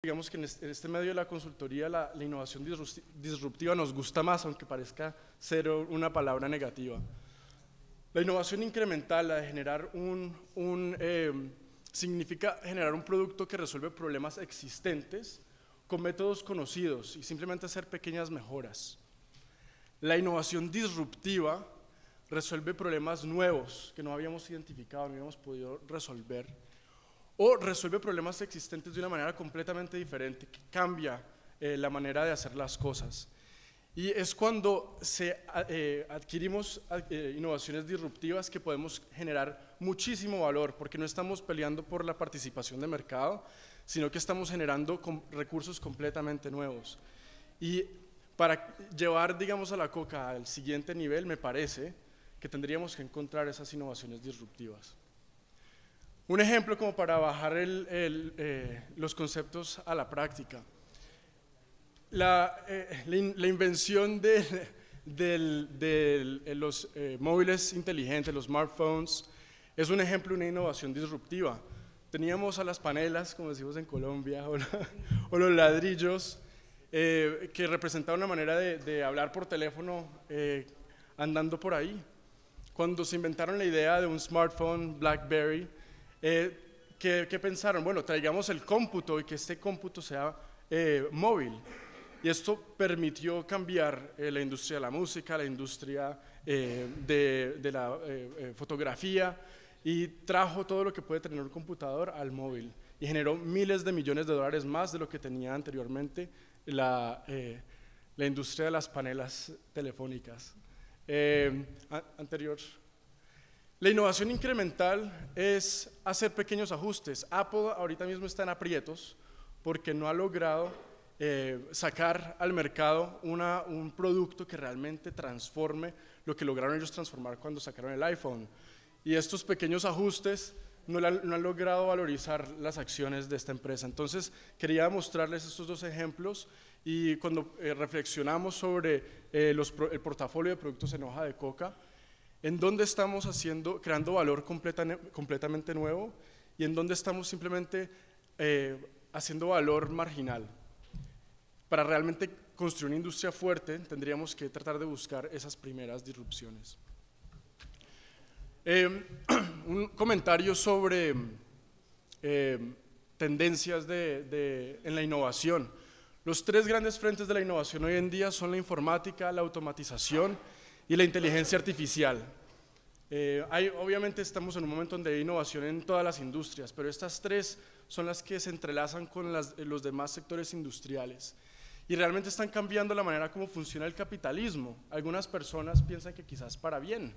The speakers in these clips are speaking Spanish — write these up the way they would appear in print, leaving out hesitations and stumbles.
digamos que en este medio de la consultoría la innovación disruptiva nos gusta más, aunque parezca ser una palabra negativa. La innovación incremental, la de generar significa generar un producto que resuelve problemas existentes con métodos conocidos y simplemente hacer pequeñas mejoras. La innovación disruptiva resuelve problemas nuevos que no habíamos identificado, no habíamos podido resolver, o resuelve problemas existentes de una manera completamente diferente, que cambia la manera de hacer las cosas. Y es cuando adquirimos innovaciones disruptivas que podemos generar muchísimo valor, porque no estamos peleando por la participación de mercado, sino que estamos generando recursos completamente nuevos. Y para llevar, digamos, a la Coca al siguiente nivel, me parece que tendríamos que encontrar esas innovaciones disruptivas. Un ejemplo como para bajar los conceptos a la práctica. La invención de los móviles inteligentes, los smartphones, es un ejemplo de una innovación disruptiva. Teníamos a las panelas, como decimos en Colombia, o los ladrillos, que representaban una manera de hablar por teléfono andando por ahí. Cuando se inventaron la idea de un smartphone, BlackBerry, ¿qué pensaron? Bueno, traigamos el cómputo y que este cómputo sea móvil. Y esto permitió cambiar la industria de la música, la industria de la fotografía, y trajo todo lo que puede tener un computador al móvil y generó miles de millones de dólares más de lo que tenía anteriormente la industria de las panelas telefónicas. Anterior. La innovación incremental es hacer pequeños ajustes. Apple ahorita mismo está en aprietos porque no ha logrado sacar al mercado un producto que realmente transforme lo que lograron ellos transformar cuando sacaron el iPhone. Y estos pequeños ajustes no han logrado valorizar las acciones de esta empresa. Entonces quería mostrarles estos dos ejemplos, y cuando reflexionamos sobre el portafolio de productos en hoja de coca, en dónde estamos creando valor completamente nuevo y en dónde estamos simplemente haciendo valor marginal. Para realmente construir una industria fuerte tendríamos que tratar de buscar esas primeras disrupciones. Un comentario sobre tendencias en la innovación. Los tres grandes frentes de la innovación hoy en día son la informática, la automatización y la inteligencia artificial. Obviamente estamos en un momento donde hay innovación en todas las industrias, pero estas tres son las que se entrelazan con los demás sectores industriales y realmente están cambiando la manera como funciona el capitalismo. Algunas personas piensan que quizás para bien.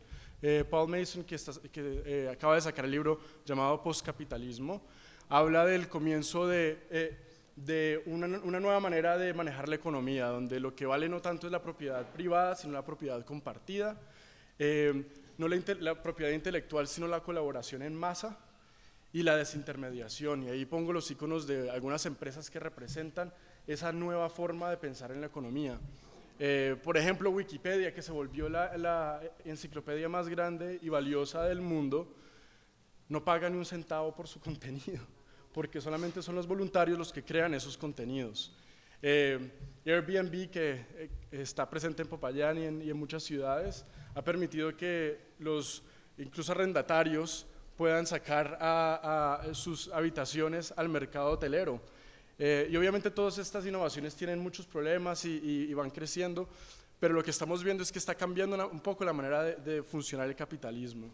Paul Mason, que acaba de sacar el libro llamado Postcapitalismo, habla del comienzo de una nueva manera de manejar la economía, donde lo que vale no tanto es la propiedad privada, sino la propiedad compartida, no la propiedad intelectual, sino la colaboración en masa y la desintermediación. Y ahí pongo los iconos de algunas empresas que representan esa nueva forma de pensar en la economía. Por ejemplo, Wikipedia, que se volvió la enciclopedia más grande y valiosa del mundo, no paga ni un centavo por su contenido, porque solamente son los voluntarios los que crean esos contenidos. Airbnb, que está presente en Popayán y en muchas ciudades, ha permitido que incluso arrendatarios puedan sacar a sus habitaciones al mercado hotelero. Y obviamente todas estas innovaciones tienen muchos problemas y van creciendo, pero lo que estamos viendo es que está cambiando un poco la manera de funcionar el capitalismo.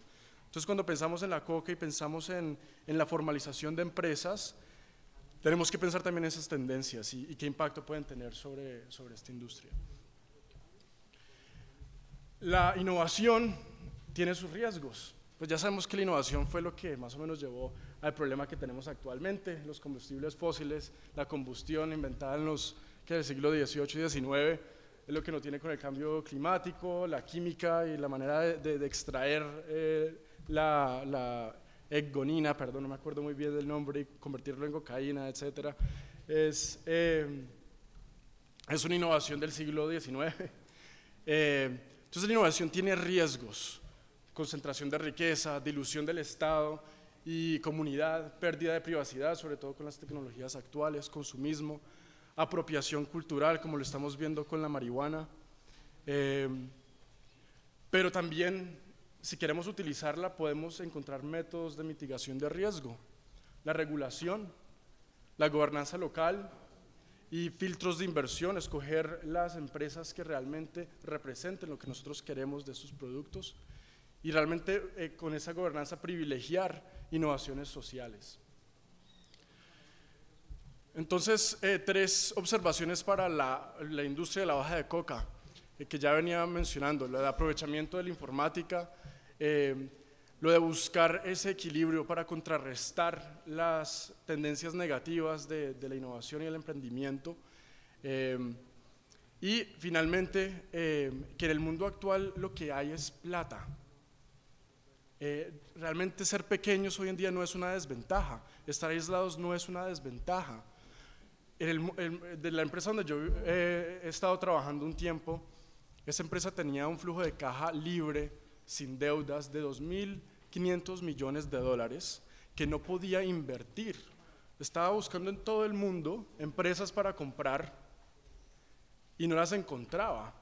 Entonces, cuando pensamos en la coca y pensamos en la formalización de empresas, tenemos que pensar también en esas tendencias y qué impacto pueden tener sobre esta industria. La innovación tiene sus riesgos. Pues ya sabemos que la innovación fue lo que más o menos llevó al problema que tenemos actualmente, los combustibles fósiles, la combustión inventada en el siglo XVIII y XIX, es lo que nos tiene con el cambio climático, la química y la manera de extraer la eggonina, perdón, no me acuerdo muy bien del nombre, y convertirlo en cocaína, etc. Es una innovación del siglo XIX. Entonces la innovación tiene riesgos: concentración de riqueza, dilución del Estado y comunidad, pérdida de privacidad, sobre todo con las tecnologías actuales, consumismo, apropiación cultural, como lo estamos viendo con la marihuana, pero también, si queremos utilizarla, podemos encontrar métodos de mitigación de riesgo, la regulación, la gobernanza local y filtros de inversión, escoger las empresas que realmente representen lo que nosotros queremos de sus productos y realmente con esa gobernanza privilegiar innovaciones sociales. Entonces, 3 observaciones para la industria de la hoja de coca, que ya venía mencionando: lo de aprovechamiento de la informática, lo de buscar ese equilibrio para contrarrestar las tendencias negativas de la innovación y el emprendimiento, y finalmente que en el mundo actual lo que hay es plata. Realmente ser pequeños hoy en día no es una desventaja, estar aislados no es una desventaja. De la empresa donde yo he estado trabajando un tiempo, esa empresa tenía un flujo de caja libre, sin deudas, de $2.500 millones que no podía invertir. Estaba buscando en todo el mundo empresas para comprar y no las encontraba.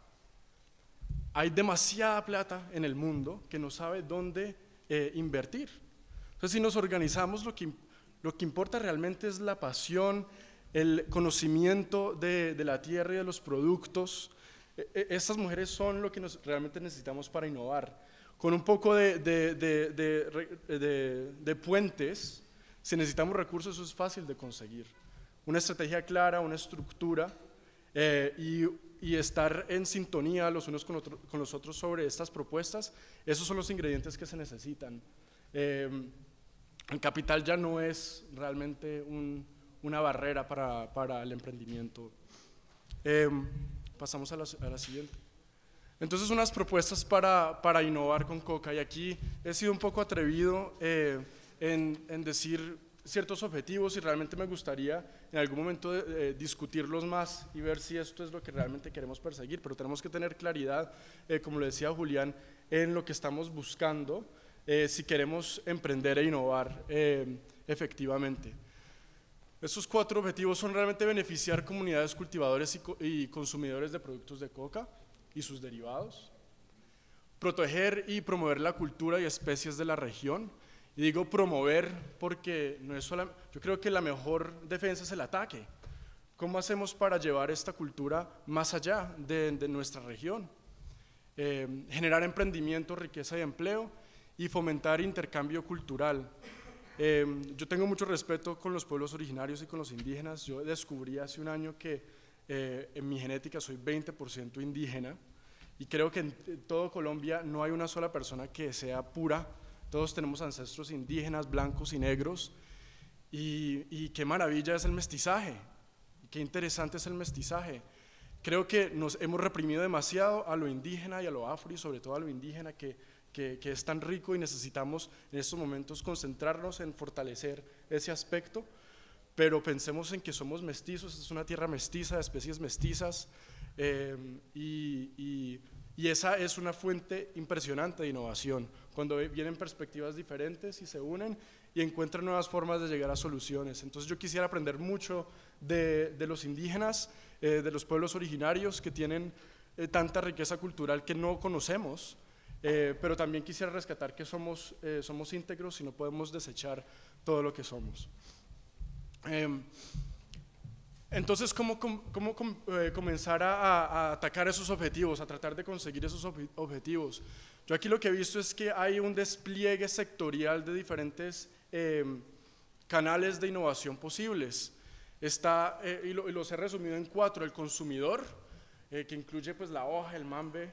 Hay demasiada plata en el mundo que no sabe dónde invertir. Entonces, si nos organizamos, lo que importa realmente es la pasión, el conocimiento de la tierra y de los productos. Estas mujeres son lo que realmente necesitamos para innovar. Con un poco de puentes, si necesitamos recursos, eso es fácil de conseguir. Una estrategia clara, una estructura y estar en sintonía los unos con los otros sobre estas propuestas, esos son los ingredientes que se necesitan. El capital ya no es realmente una barrera para el emprendimiento. Pasamos a la siguiente. Entonces, unas propuestas para innovar con coca, y aquí he sido un poco atrevido en decir ciertos objetivos, y realmente me gustaría en algún momento discutirlos más y ver si esto es lo que realmente queremos perseguir, pero tenemos que tener claridad, como le decía Julián, en lo que estamos buscando si queremos emprender e innovar efectivamente. Estos 4 objetivos son realmente beneficiar comunidades cultivadores y consumidores de productos de coca y sus derivados, proteger y promover la cultura y especies de la región. Y digo promover porque no es solo, yo creo que la mejor defensa es el ataque. ¿Cómo hacemos para llevar esta cultura más allá de nuestra región? Generar emprendimiento, riqueza y empleo, y fomentar intercambio cultural. Yo tengo mucho respeto con los pueblos originarios y con los indígenas. Yo descubrí hace un año que en mi genética soy 20% indígena, y creo que en todo Colombia no hay una sola persona que sea pura. Todos tenemos ancestros indígenas, blancos y negros, y qué maravilla es el mestizaje, qué interesante es el mestizaje. Creo que nos hemos reprimido demasiado a lo indígena y a lo afro, y sobre todo a lo indígena, que es tan rico, y necesitamos en estos momentos concentrarnos en fortalecer ese aspecto. Pero pensemos en que somos mestizos, es una tierra mestiza, de especies mestizas, y esa es una fuente impresionante de innovación, cuando vienen perspectivas diferentes y se unen y encuentran nuevas formas de llegar a soluciones. Entonces yo quisiera aprender mucho de los indígenas, de los pueblos originarios que tienen tanta riqueza cultural que no conocemos, pero también quisiera rescatar que somos íntegros y no podemos desechar todo lo que somos. Entonces, ¿cómo comenzar a atacar esos objetivos, a tratar de conseguir esos objetivos? Yo aquí lo que he visto es que hay un despliegue sectorial de diferentes canales de innovación posibles. Y los he resumido en 4: el consumidor, que incluye pues la hoja, el mambe,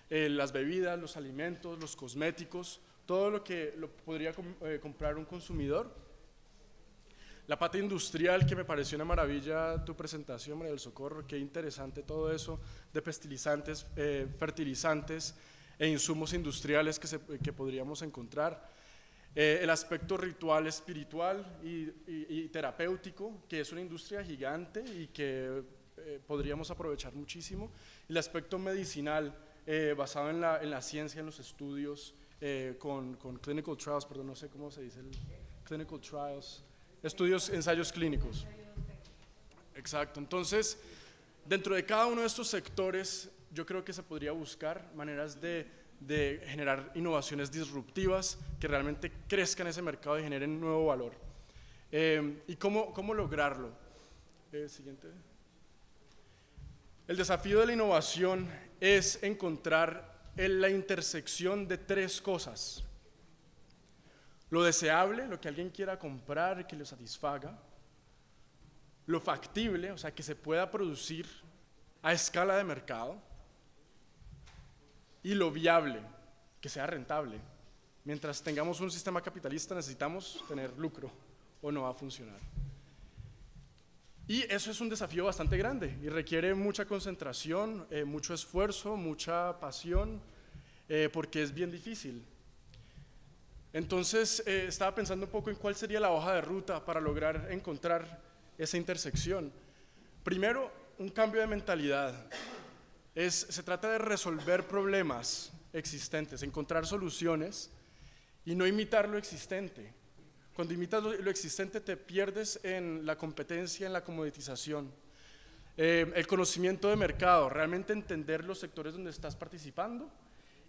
las bebidas, los alimentos, los cosméticos, todo lo que podría comprar un consumidor. La pata industrial, que me pareció una maravilla tu presentación, María del Socorro, qué interesante todo eso de pestilizantes, fertilizantes e insumos industriales que podríamos encontrar. El aspecto ritual, espiritual y terapéutico, que es una industria gigante y que podríamos aprovechar muchísimo. El aspecto medicinal, basado en la ciencia, en los estudios, con clinical trials, perdón, no sé cómo se dice clinical trials, estudios, ensayos clínicos. Exacto, entonces, dentro de cada uno de estos sectores, yo creo que se podría buscar maneras de generar innovaciones disruptivas que realmente crezcan ese mercado y generen nuevo valor. ¿Y cómo lograrlo? Siguiente. El desafío de la innovación es encontrar la intersección de tres cosas: lo deseable, lo que alguien quiera comprar y que lo satisfaga; lo factible, o sea, que se pueda producir a escala de mercado; y lo viable, que sea rentable. Mientras tengamos un sistema capitalista necesitamos tener lucro o no va a funcionar. Y eso es un desafío bastante grande y requiere mucha concentración, mucho esfuerzo, mucha pasión, porque es bien difícil. Entonces estaba pensando un poco en cuál sería la hoja de ruta para lograr encontrar esa intersección. Primero, un cambio de mentalidad. Se trata de resolver problemas existentes, encontrar soluciones y no imitar lo existente. Cuando imitas lo existente te pierdes en la competencia, en la comoditización. El conocimiento de mercado, realmente entender los sectores donde estás participando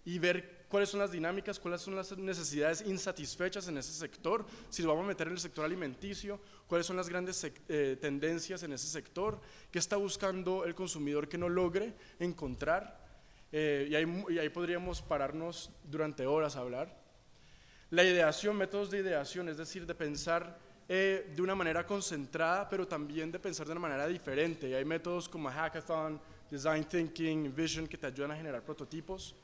y ver cuáles son las dinámicas, cuáles son las necesidades insatisfechas en ese sector, si lo vamos a meter en el sector alimenticio, cuáles son las grandes tendencias en ese sector, qué está buscando el consumidor que no logre encontrar, y ahí podríamos pararnos durante horas a hablar. La ideación, métodos de ideación, es decir, de pensar de una manera concentrada, pero también de pensar de una manera diferente. Y hay métodos como Hackathon, Design Thinking, Vision, que te ayudan a generar prototipos.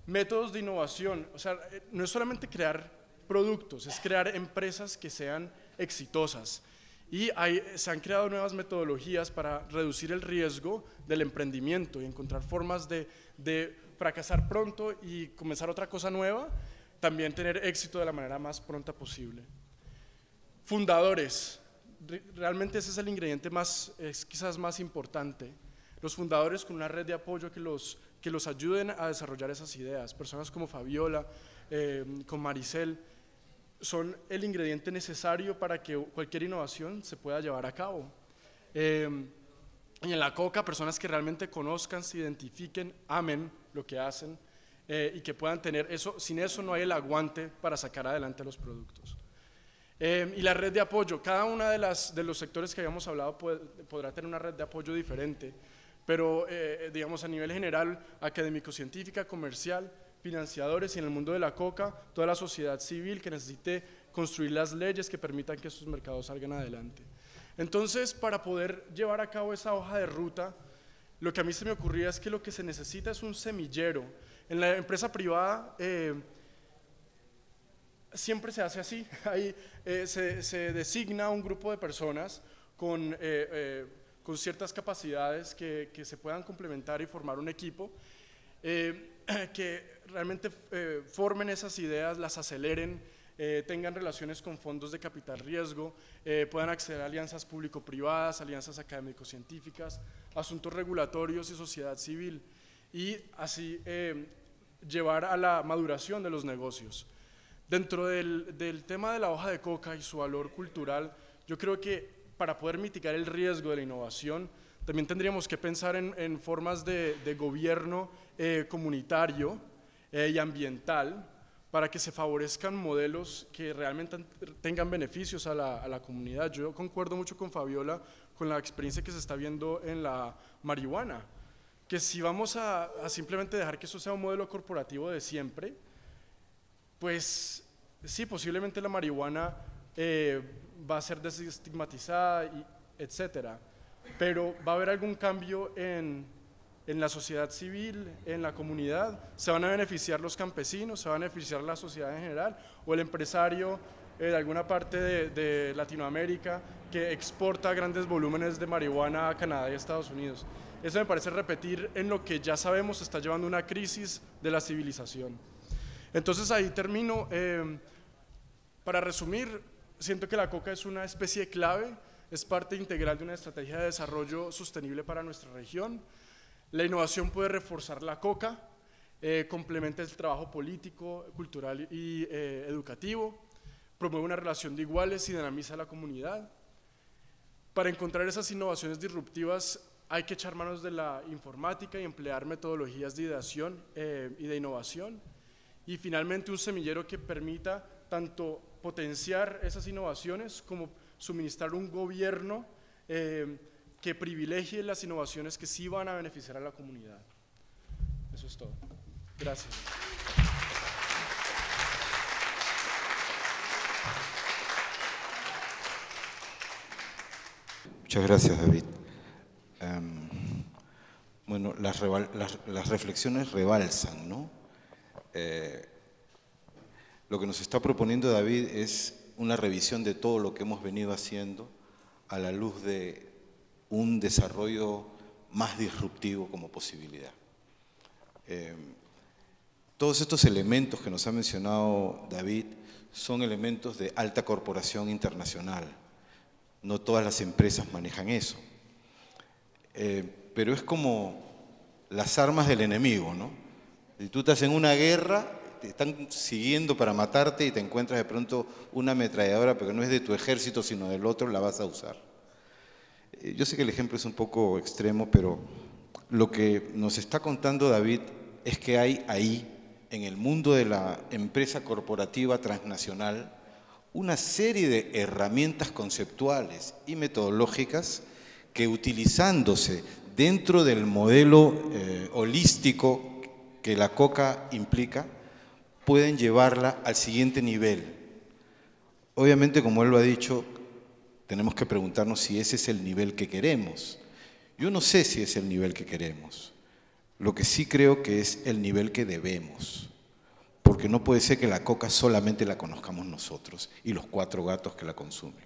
Métodos de innovación, o sea, no es solamente crear productos, es crear empresas que sean exitosas. Y se han creado nuevas metodologías para reducir el riesgo del emprendimiento y encontrar formas de fracasar pronto y comenzar otra cosa nueva, también tener éxito de la manera más pronta posible. Fundadores, realmente ese es el ingrediente quizás más importante. Los fundadores con una red de apoyo que los ayuden a desarrollar esas ideas. Personas como Fabiola, con Maricel, son el ingrediente necesario para que cualquier innovación se pueda llevar a cabo. Y en la Coca, personas que realmente conozcan, se identifiquen, amen lo que hacen, y que puedan tener eso. Sin eso no hay el aguante para sacar adelante los productos. Y la red de apoyo, cada uno de los sectores que habíamos hablado podrá tener una red de apoyo diferente, pero digamos a nivel general, académico-científica, comercial, financiadores, y en el mundo de la Coca, toda la sociedad civil que necesite construir las leyes que permitan que estos mercados salgan adelante. Entonces, para poder llevar a cabo esa hoja de ruta, lo que a mí se me ocurría es que lo que se necesita es un semillero. En la empresa privada siempre se hace así. Ahí, se designa un grupo de personas con ciertas capacidades que se puedan complementar y formar un equipo, que realmente formen esas ideas, las aceleren, tengan relaciones con fondos de capital riesgo, puedan acceder a alianzas público-privadas, alianzas académico-científicas, asuntos regulatorios y sociedad civil, y así llevar a la maduración de los negocios. Dentro del tema de la hoja de coca y su valor cultural, yo creo que para poder mitigar el riesgo de la innovación, también tendríamos que pensar en formas de gobierno comunitario y ambiental, para que se favorezcan modelos que realmente tengan beneficios a la comunidad. Yo concuerdo mucho con Fabiola con la experiencia que se está viendo en la marihuana, que si vamos a simplemente dejar que eso sea un modelo corporativo de siempre, pues sí, posiblemente la marihuana va a ser desestigmatizada, etcétera, pero va a haber algún cambio en la sociedad civil, en la comunidad. ¿Se van a beneficiar los campesinos? ¿Se va a beneficiar la sociedad en general? ¿O el empresario de alguna parte de Latinoamérica que exporta grandes volúmenes de marihuana a Canadá y Estados Unidos? Eso me parece repetir en lo que ya sabemos está llevando una crisis de la civilización. Entonces ahí termino. Para resumir, siento que la coca es una especie clave, es parte integral de una estrategia de desarrollo sostenible para nuestra región. La innovación puede reforzar la coca, complementa el trabajo político, cultural y educativo, promueve una relación de iguales y dinamiza la comunidad. Para encontrar esas innovaciones disruptivas hay que echar manos de la informática y emplear metodologías de ideación y de innovación. Y finalmente un semillero que permita tanto potenciar esas innovaciones como suministrar un gobierno que privilegie las innovaciones que sí van a beneficiar a la comunidad. Eso es todo. Gracias. Muchas gracias, David. Bueno, las reflexiones rebalsan, ¿no? Lo que nos está proponiendo David es una revisión de todo lo que hemos venido haciendo a la luz de un desarrollo más disruptivo como posibilidad. Todos estos elementos que nos ha mencionado David son elementos de alta corporación internacional. No todas las empresas manejan eso. Pero es como las armas del enemigo, ¿no? Si tú estás en una guerra, te están siguiendo para matarte y te encuentras de pronto una ametralladora, pero no es de tu ejército, sino del otro, la vas a usar. Yo sé que el ejemplo es un poco extremo, pero lo que nos está contando David es que hay ahí, en el mundo de la empresa corporativa transnacional, una serie de herramientas conceptuales y metodológicas que, utilizándose dentro del modelo holístico que la COCA implica, pueden llevarla al siguiente nivel. Obviamente, como él lo ha dicho, tenemos que preguntarnos si ese es el nivel que queremos. Yo no sé si es el nivel que queremos. Lo que sí creo que es el nivel que debemos. Porque no puede ser que la coca solamente la conozcamos nosotros y los 4 gatos que la consumen.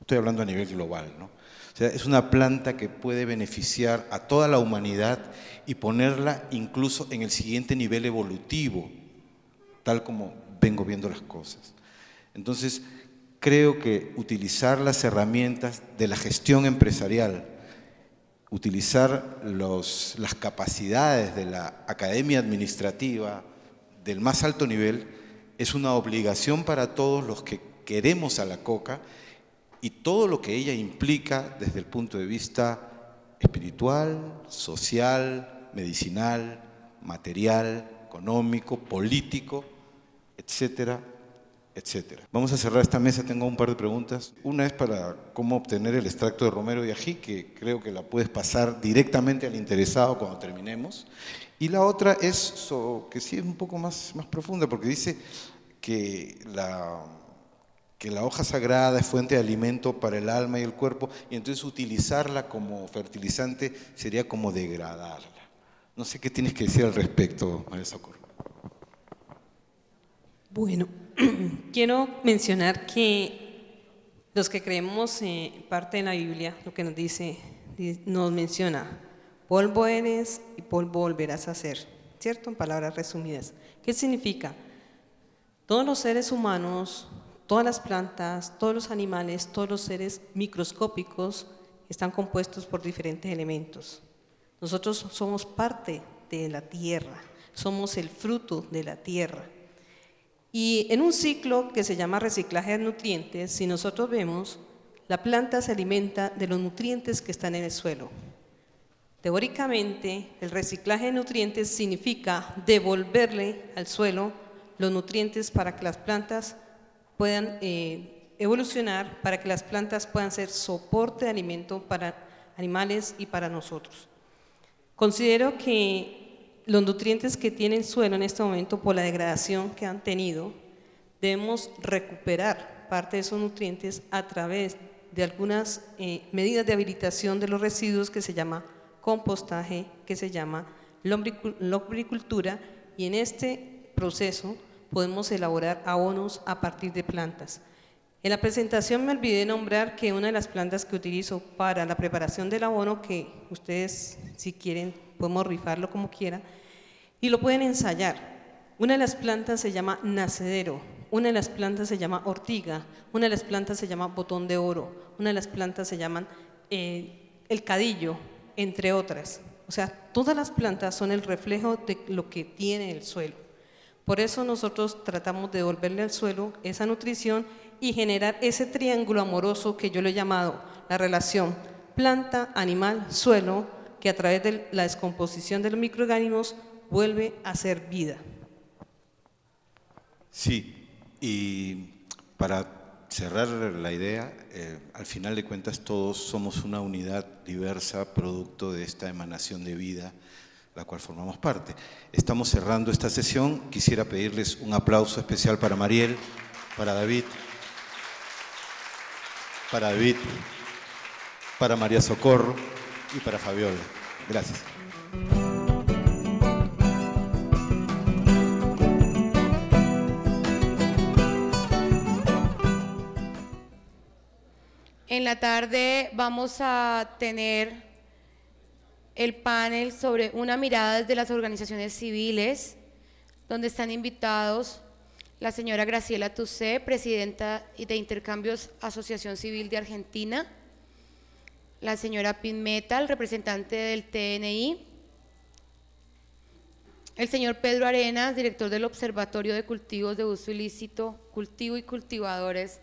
Estoy hablando a nivel global, ¿no? O sea, es una planta que puede beneficiar a toda la humanidad y ponerla incluso en el siguiente nivel evolutivo, tal como vengo viendo las cosas. Entonces, creo que utilizar las herramientas de la gestión empresarial, utilizar las capacidades de la academia administrativa del más alto nivel, es una obligación para todos los que queremos a la coca y todo lo que ella implica desde el punto de vista espiritual, social, medicinal, material, económico, político, etcétera, etcétera. Vamos a cerrar esta mesa, tengo un par de preguntas. Una es para cómo obtener el extracto de romero y ají, que creo que la puedes pasar directamente al interesado cuando terminemos. Y la otra es, que sí es un poco más profunda, porque dice que la hoja sagrada es fuente de alimento para el alma y el cuerpo, y entonces utilizarla como fertilizante sería como degradarla. No sé qué tienes que decir al respecto, María Socorro. Bueno, quiero mencionar que los que creemos parte de la Biblia, lo que nos dice, nos menciona, polvo eres y polvo volverás a ser, ¿cierto? En palabras resumidas. ¿Qué significa? Todos los seres humanos, todas las plantas, todos los animales, todos los seres microscópicos están compuestos por diferentes elementos. Nosotros somos parte de la tierra, somos el fruto de la tierra. Y en un ciclo que se llama reciclaje de nutrientes, si nosotros vemos, la planta se alimenta de los nutrientes que están en el suelo. Teóricamente, el reciclaje de nutrientes significa devolverle al suelo los nutrientes para que las plantas puedan evolucionar, para que las plantas puedan ser soporte de alimento para animales y para nosotros. Considero que los nutrientes que tiene el suelo en este momento, por la degradación que han tenido, debemos recuperar parte de esos nutrientes a través de algunas medidas de habilitación de los residuos que se llama compostaje, que se llama lombricultura, y en este proceso podemos elaborar abonos a partir de plantas. En la presentación me olvidé nombrar que una de las plantas que utilizo para la preparación del abono, que ustedes si quieren podemos rifarlo como quieran y lo pueden ensayar. Una de las plantas se llama nacedero, una de las plantas se llama ortiga, una de las plantas se llama botón de oro, una de las plantas se llaman el cadillo, entre otras. O sea, todas las plantas son el reflejo de lo que tiene el suelo. Por eso nosotros tratamos de devolverle al suelo esa nutrición y generar ese triángulo amoroso que yo le he llamado la relación planta, animal, suelo, que a través de la descomposición de los microorganismos vuelve a ser vida. Sí, y para cerrar la idea, al final de cuentas todos somos una unidad diversa, producto de esta emanación de vida, la cual formamos parte. Estamos cerrando esta sesión. Quisiera pedirles un aplauso especial para Mariel, para David, para María Socorro y para Fabiola. Gracias. En la tarde vamos a tener el panel sobre una mirada desde las organizaciones civiles, donde están invitados la señora Graciela Tucé, presidenta de Intercambios Asociación Civil de Argentina, la señora Pinmetal, representante del TNI, el señor Pedro Arenas, director del Observatorio de Cultivos de Uso Ilícito, Cultivo y Cultivadores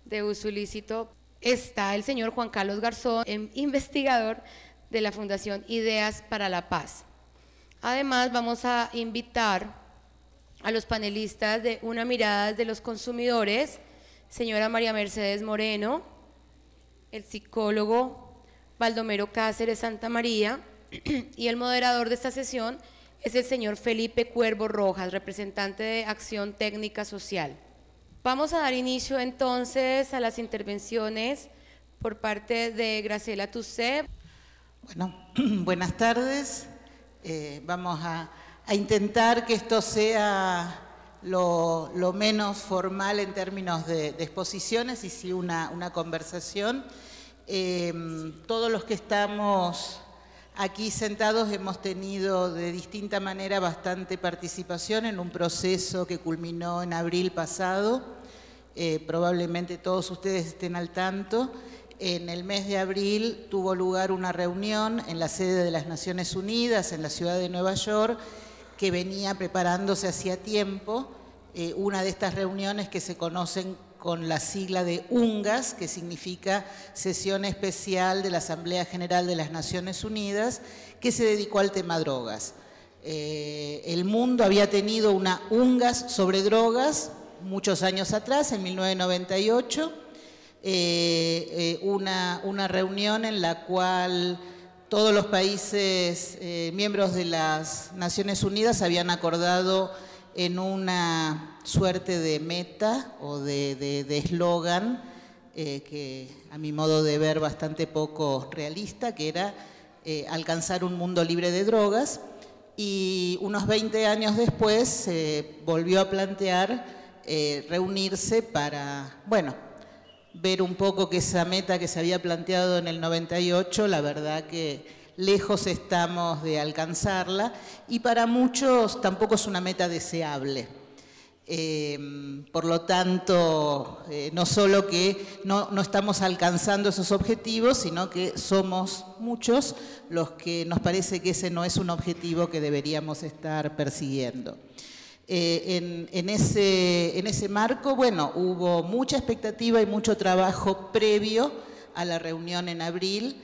de Uso Ilícito. Está el señor Juan Carlos Garzón, investigador de la Fundación Ideas para la Paz. Además, vamos a invitar a los panelistas de Una mirada de los consumidores, señora María Mercedes Moreno, el psicólogo Baldomero Cáceres Santa María, y el moderador de esta sesión es el señor Felipe Cuervo Rojas, representante de Acción Técnica Social. Vamos a dar inicio entonces a las intervenciones por parte de Graciela Tucé. Bueno, buenas tardes. Vamos a intentar que esto sea lo menos formal en términos de exposiciones y sí una conversación. Todos los que estamos aquí sentados hemos tenido de distinta manera bastante participación en un proceso que culminó en abril pasado. Probablemente todos ustedes estén al tanto. En el mes de abril tuvo lugar una reunión en la sede de las Naciones Unidas, en la ciudad de Nueva York, que venía preparándose hacía tiempo. Una de estas reuniones que se conocen con la sigla de UNGAS, que significa Sesión Especial de la Asamblea General de las Naciones Unidas, que se dedicó al tema drogas. El mundo había tenido una UNGAS sobre drogas muchos años atrás, en 1998, una reunión en la cual todos los países miembros de las Naciones Unidas habían acordado en una suerte de meta o de eslogan que a mi modo de ver bastante poco realista, que era alcanzar un mundo libre de drogas, y unos 20 años después se volvió a plantear reunirse para, bueno, ver un poco que esa meta que se había planteado en el 98, la verdad que lejos estamos de alcanzarla, y para muchos tampoco es una meta deseable. Por lo tanto, no solo que no estamos alcanzando esos objetivos, sino que somos muchos los que nos parece que ese no es un objetivo que deberíamos estar persiguiendo. En ese marco, bueno, hubo mucha expectativa y mucho trabajo previo a la reunión en abril,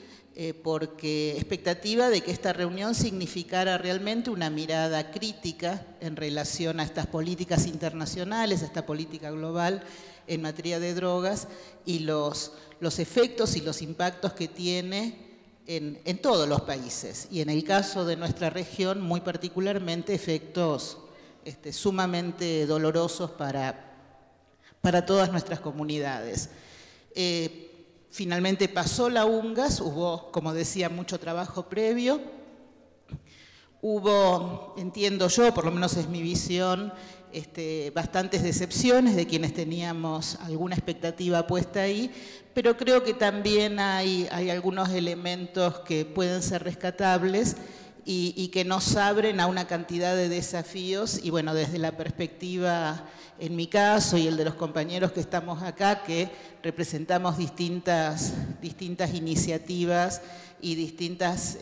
porque expectativa de que esta reunión significara realmente una mirada crítica en relación a estas políticas internacionales, a esta política global en materia de drogas y los efectos y los impactos que tiene en todos los países. Y en el caso de nuestra región, muy particularmente, efectos sumamente dolorosos para todas nuestras comunidades. Finalmente pasó la UNGAS, hubo, como decía, mucho trabajo previo. Hubo, entiendo yo, por lo menos es mi visión, bastantes decepciones de quienes teníamos alguna expectativa puesta ahí, pero creo que también hay algunos elementos que pueden ser rescatables y que nos abren a una cantidad de desafíos. Y bueno, desde la perspectiva, en mi caso y el de los compañeros que estamos acá, que representamos distintas iniciativas y distintas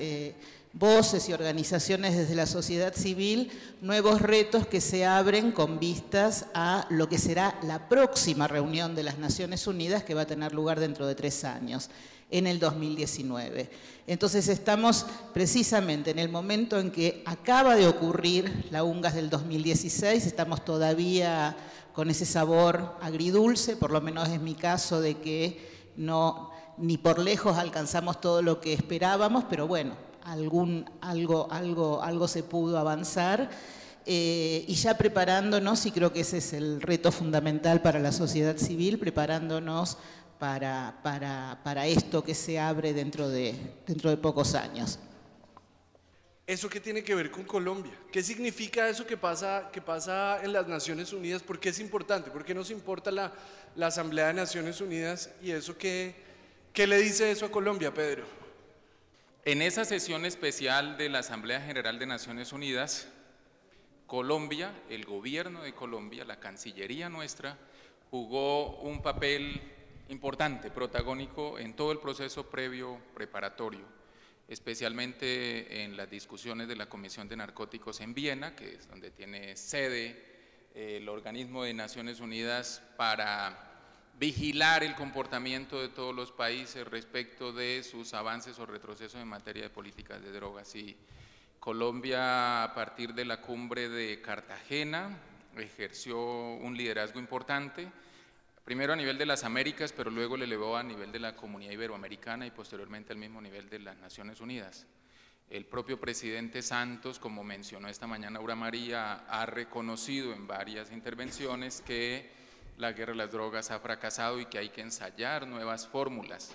voces y organizaciones desde la sociedad civil, nuevos retos que se abren con vistas a lo que será la próxima reunión de las Naciones Unidas, que va a tener lugar dentro de 3 años, en el 2019. Entonces estamos precisamente en el momento en que acaba de ocurrir la UNGAS del 2016, estamos todavía con ese sabor agridulce, por lo menos es mi caso, de que no, ni por lejos alcanzamos todo lo que esperábamos, pero bueno, algo se pudo avanzar, y ya preparándonos, y creo que ese es el reto fundamental para la sociedad civil, preparándonos para esto que se abre dentro de pocos años. ¿Eso qué tiene que ver con Colombia? ¿Qué significa eso que pasa en las Naciones Unidas? ¿Por qué es importante? ¿Por qué nos importa la Asamblea de Naciones Unidas? ¿Y eso qué le dice eso a Colombia, Pedro? En esa sesión especial de la Asamblea General de Naciones Unidas, Colombia, el gobierno de Colombia, la Cancillería nuestra, jugó un papel importante, protagónico en todo el proceso previo preparatorio, especialmente en las discusiones de la Comisión de Narcóticos en Viena, que es donde tiene sede el organismo de Naciones Unidas para vigilar el comportamiento de todos los países respecto de sus avances o retrocesos en materia de políticas de drogas. Y Colombia, a partir de la cumbre de Cartagena, ejerció un liderazgo importante, primero a nivel de las Américas, pero luego le elevó a nivel de la Comunidad Iberoamericana y posteriormente al mismo nivel de las Naciones Unidas. El propio presidente Santos, como mencionó esta mañana Aura María, ha reconocido en varias intervenciones que la guerra de las drogas ha fracasado y que hay que ensayar nuevas fórmulas.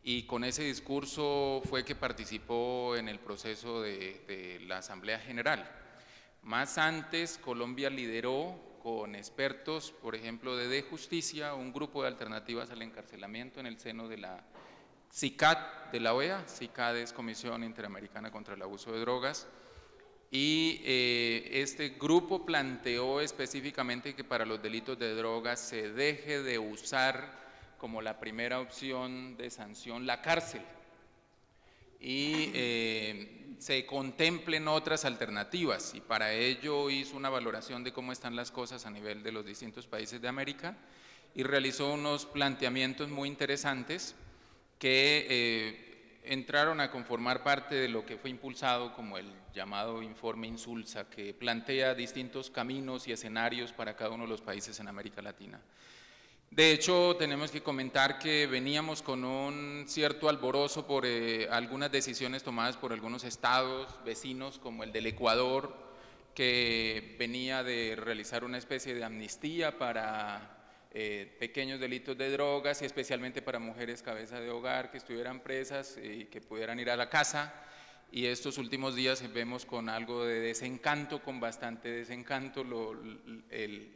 Y con ese discurso fue que participó en el proceso de la Asamblea General. Más antes, Colombia lideró con expertos, por ejemplo, de Justicia, un grupo de alternativas al encarcelamiento en el seno de la CICAD de la OEA. CICAD es Comisión Interamericana contra el Abuso de Drogas, y este grupo planteó específicamente que para los delitos de drogas se deje de usar como la primera opción de sanción la cárcel y se contemplen otras alternativas, y para ello hizo una valoración de cómo están las cosas a nivel de los distintos países de América y realizó unos planteamientos muy interesantes que entraron a conformar parte de lo que fue impulsado como el llamado informe Insulza, que plantea distintos caminos y escenarios para cada uno de los países en América Latina. De hecho, tenemos que comentar que veníamos con un cierto alborozo por algunas decisiones tomadas por algunos estados vecinos, como el del Ecuador, que venía de realizar una especie de amnistía para pequeños delitos de drogas y especialmente para mujeres cabeza de hogar que estuvieran presas y que pudieran ir a la casa. Y estos últimos días vemos con algo de desencanto, con bastante desencanto,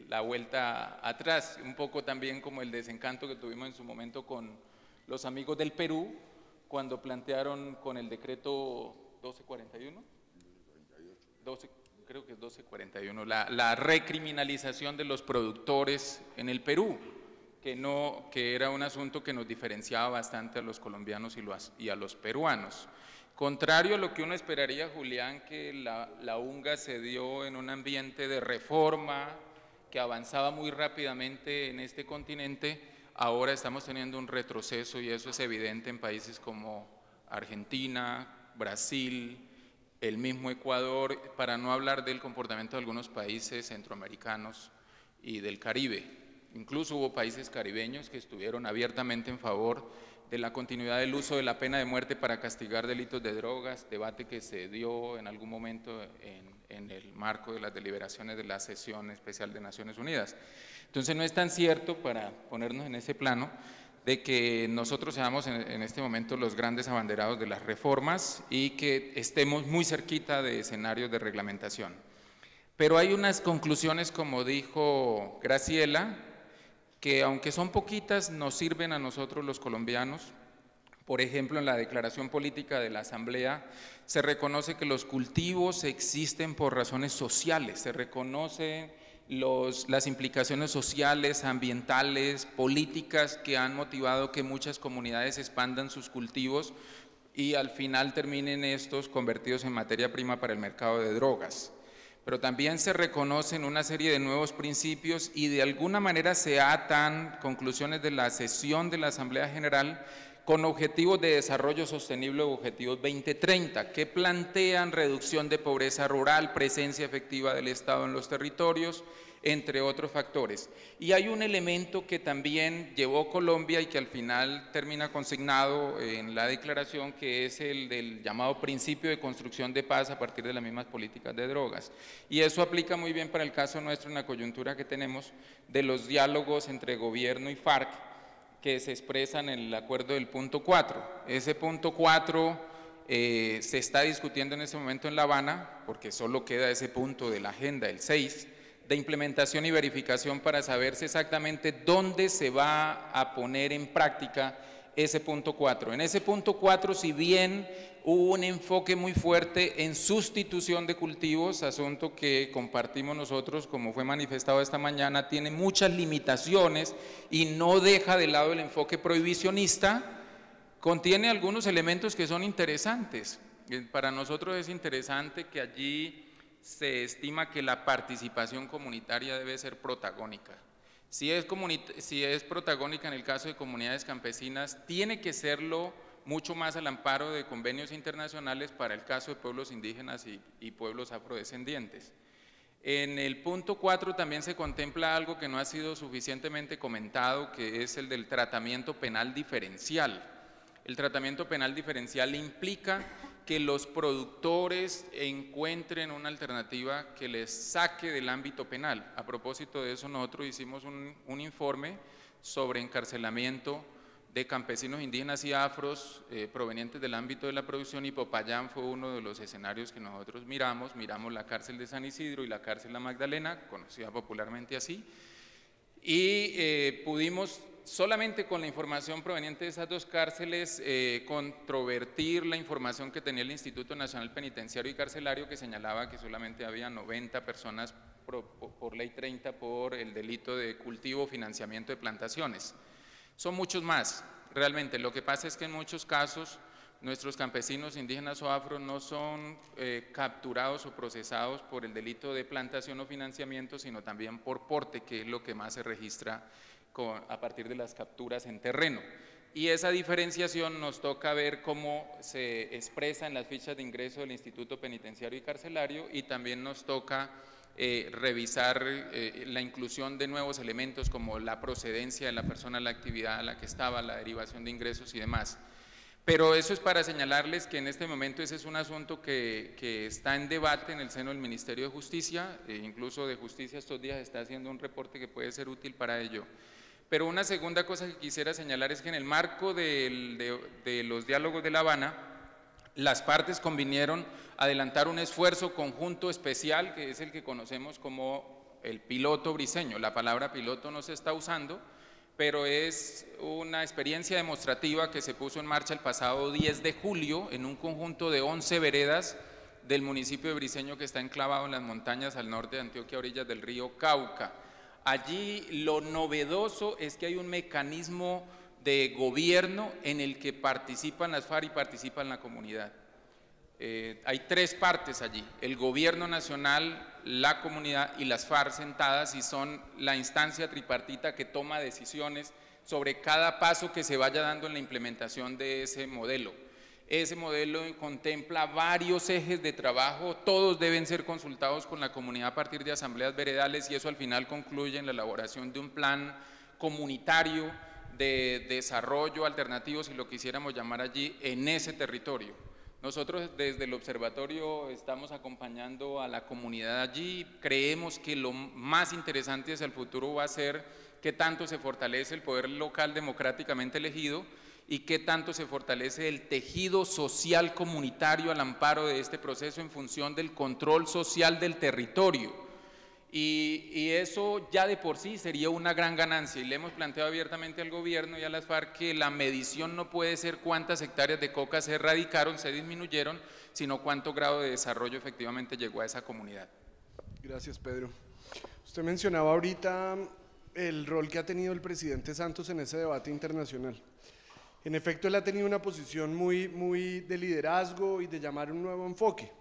la vuelta atrás, un poco también como el desencanto que tuvimos en su momento con los amigos del Perú, cuando plantearon con el decreto 1241, creo que es 1241, la recriminalización de los productores en el Perú, que era un asunto que nos diferenciaba bastante a los colombianos y a los peruanos. Contrario a lo que uno esperaría, Julián, que la UNGAS se dio en un ambiente de reforma que avanzaba muy rápidamente en este continente, ahora estamos teniendo un retroceso y eso es evidente en países como Argentina, Brasil, el mismo Ecuador, para no hablar del comportamiento de algunos países centroamericanos y del Caribe. Incluso hubo países caribeños que estuvieron abiertamente en favor de la continuidad del uso de la pena de muerte para castigar delitos de drogas, debate que se dio en algún momento en el marco de las deliberaciones de la sesión especial de Naciones Unidas. Entonces no es tan cierto, para ponernos en ese plano, de que nosotros seamos en este momento los grandes abanderados de las reformas y que estemos muy cerquita de escenarios de reglamentación. Pero hay unas conclusiones, como dijo Graciela, que aunque son poquitas, nos sirven a nosotros los colombianos. Por ejemplo, en la declaración política de la Asamblea se reconoce que los cultivos existen por razones sociales, se reconoce las implicaciones sociales, ambientales, políticas que han motivado que muchas comunidades expandan sus cultivos y al final terminen estos convertidos en materia prima para el mercado de drogas. Pero también se reconocen una serie de nuevos principios y de alguna manera se atan conclusiones de la sesión de la Asamblea General con objetivos de desarrollo sostenible o objetivos 2030, que plantean reducción de pobreza rural, presencia efectiva del Estado en los territorios, entre otros factores. Y hay un elemento que también llevó Colombia y que al final termina consignado en la declaración, que es el del llamado principio de construcción de paz a partir de las mismas políticas de drogas. Y eso aplica muy bien para el caso nuestro en la coyuntura que tenemos de los diálogos entre gobierno y FARC, que se expresan en el acuerdo del punto 4. Ese punto 4 se está discutiendo en este momento en La Habana, porque solo queda ese punto de la agenda, el 6, de implementación y verificación para saberse exactamente dónde se va a poner en práctica ese punto 4. En ese punto 4, si bien hubo un enfoque muy fuerte en sustitución de cultivos, asunto que compartimos nosotros, como fue manifestado esta mañana, tiene muchas limitaciones y no deja de lado el enfoque prohibicionista, contiene algunos elementos que son interesantes. Para nosotros es interesante que allí se estima que la participación comunitaria debe ser protagónica. Si es protagónica en el caso de comunidades campesinas, tiene que serlo mucho más al amparo de convenios internacionales para el caso de pueblos indígenas y pueblos afrodescendientes. En el punto 4 también se contempla algo que no ha sido suficientemente comentado, que es el del tratamiento penal diferencial. El tratamiento penal diferencial implica que los productores encuentren una alternativa que les saque del ámbito penal. A propósito de eso, nosotros hicimos un informe sobre encarcelamiento de campesinos indígenas y afros provenientes del ámbito de la producción, y Popayán fue uno de los escenarios que nosotros miramos la cárcel de San Isidro y la cárcel La Magdalena, conocida popularmente así, y pudimos solamente con la información proveniente de esas dos cárceles controvertir la información que tenía el Instituto Nacional Penitenciario y Carcelario, que señalaba que solamente había 90 personas por ley 30 por el delito de cultivo o financiamiento de plantaciones. Son muchos más, realmente. Lo que pasa es que en muchos casos nuestros campesinos indígenas o afros no son capturados o procesados por el delito de plantación o financiamiento, sino también por porte, que es lo que más se registra a partir de las capturas en terreno. Y esa diferenciación nos toca ver cómo se expresa en las fichas de ingreso del Instituto Penitenciario y Carcelario, y también nos toca revisar la inclusión de nuevos elementos como la procedencia de la persona a la actividad a la que estaba, la derivación de ingresos y demás. Pero eso es para señalarles que en este momento ese es un asunto que está en debate en el seno del Ministerio de Justicia, incluso de Justicia estos días está haciendo un reporte que puede ser útil para ello. Pero una segunda cosa que quisiera señalar es que en el marco de los diálogos de La Habana, las partes convinieron adelantar un esfuerzo conjunto especial, que es el que conocemos como el piloto briceño. La palabra piloto no se está usando, pero es una experiencia demostrativa que se puso en marcha el pasado 10 de julio en un conjunto de 11 veredas del municipio de Briceño, que está enclavado en las montañas al norte de Antioquia, a orillas del río Cauca. Allí lo novedoso es que hay un mecanismo de gobierno en el que participan las FARC y participa la comunidad. Hay tres partes allí: el gobierno nacional, la comunidad y las FARC sentadas, y son la instancia tripartita que toma decisiones sobre cada paso que se vaya dando en la implementación de ese modelo. Ese modelo contempla varios ejes de trabajo, todos deben ser consultados con la comunidad a partir de asambleas veredales, y eso al final concluye en la elaboración de un plan comunitario de desarrollo alternativo, si lo quisiéramos llamar allí, en ese territorio. Nosotros desde el observatorio estamos acompañando a la comunidad allí. Creemos que lo más interesante hacia el futuro va a ser qué tanto se fortalece el poder local democráticamente elegido y qué tanto se fortalece el tejido social comunitario al amparo de este proceso en función del control social del territorio. Y eso ya de por sí sería una gran ganancia, y le hemos planteado abiertamente al gobierno y a las FARC que la medición no puede ser cuántas hectáreas de coca se erradicaron, se disminuyeron, sino cuánto grado de desarrollo efectivamente llegó a esa comunidad. Gracias, Pedro. Usted mencionaba ahorita el rol que ha tenido el presidente Santos en ese debate internacional. En efecto, él ha tenido una posición muy de liderazgo y de llamar un nuevo enfoque.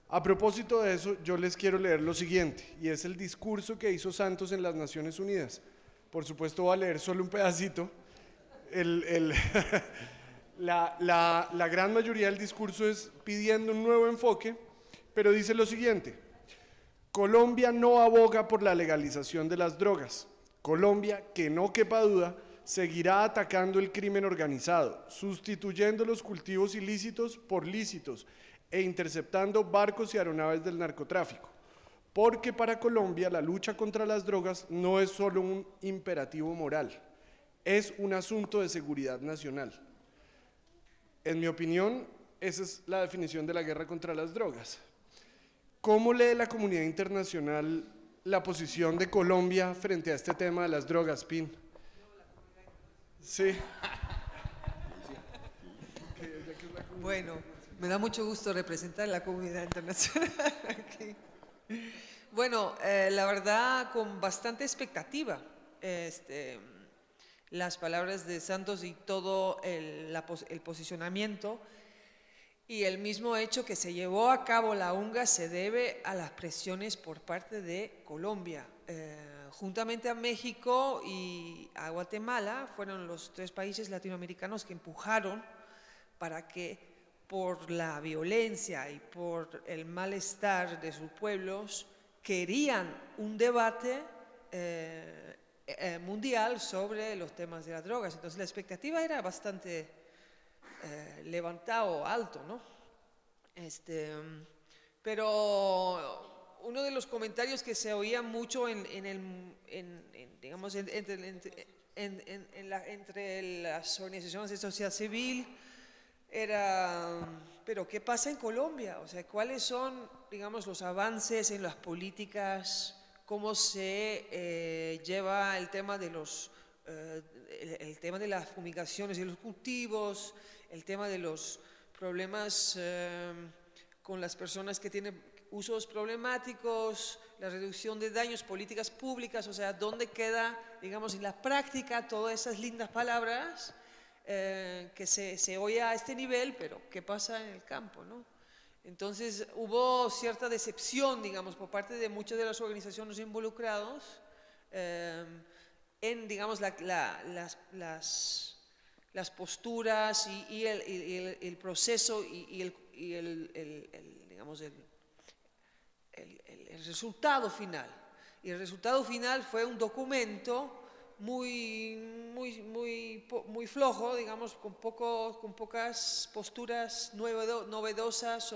A propósito de eso, yo les quiero leer lo siguiente, y es el discurso que hizo Santos en las Naciones Unidas. Por supuesto, voy a leer solo un pedacito. La gran mayoría del discurso es pidiendo un nuevo enfoque, pero dice lo siguiente: Colombia no aboga por la legalización de las drogas. Colombia, que no quepa duda, seguirá atacando el crimen organizado, sustituyendo los cultivos ilícitos por lícitos e interceptando barcos y aeronaves del narcotráfico. Porque para Colombia la lucha contra las drogas no es solo un imperativo moral, es un asunto de seguridad nacional. En mi opinión, esa es la definición de la guerra contra las drogas. ¿Cómo lee la comunidad internacional la posición de Colombia frente a este tema de las drogas, Pin? Sí. Bueno, me da mucho gusto representar a la comunidad internacional aquí. Bueno, la verdad, con bastante expectativa, las palabras de Santos y todo el posicionamiento y el mismo hecho que se llevó a cabo la UNGA se debe a las presiones por parte de Colombia. Juntamente a México y a Guatemala fueron los 3 países latinoamericanos que empujaron para que por la violencia y por el malestar de sus pueblos querían un debate mundial sobre los temas de las drogas. Entonces la expectativa era bastante levantado, alto, ¿no? Pero uno de los comentarios que se oía mucho entre las organizaciones de sociedad civil era, pero ¿qué pasa en Colombia? O sea, ¿cuáles son, digamos, los avances en las políticas? ¿Cómo se lleva el tema de el tema de las fumigaciones y los cultivos, el tema de los problemas con las personas que tienen usos problemáticos, la reducción de daños, políticas públicas? O sea, ¿dónde queda, digamos, en la práctica todas esas lindas palabras que se oye a este nivel, pero qué pasa en el campo, ¿no? Entonces hubo cierta decepción, digamos, por parte de muchas de las organizaciones involucradas en, digamos, las posturas y el proceso y digamos, el resultado final. Y el resultado final fue un documento muy flojo, digamos, con pocas posturas novedosas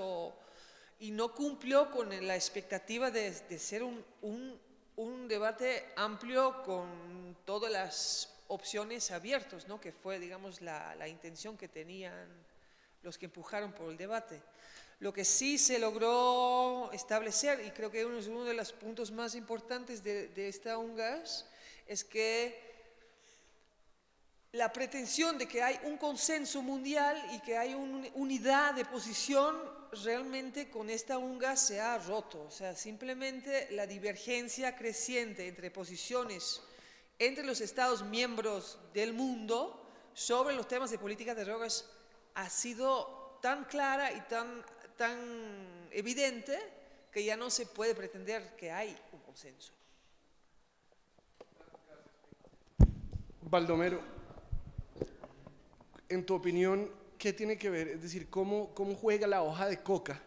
y no cumplió con la expectativa de ser un debate amplio con todas las opciones abiertas, ¿no? Que fue, digamos, la intención que tenían los que empujaron por el debate. Lo que sí se logró establecer, y creo que es uno de los puntos más importantes de esta UNGAS, es que la pretensión de que hay un consenso mundial y que hay una unidad de posición realmente con esta UNGAS se ha roto. O sea, simplemente la divergencia creciente entre posiciones entre los Estados miembros del mundo sobre los temas de política de drogas ha sido tan clara y tan evidente que ya no se puede pretender que hay un consenso. Baldomero, en tu opinión, ¿qué tiene que ver? Es decir, ¿cómo juega la hoja de coca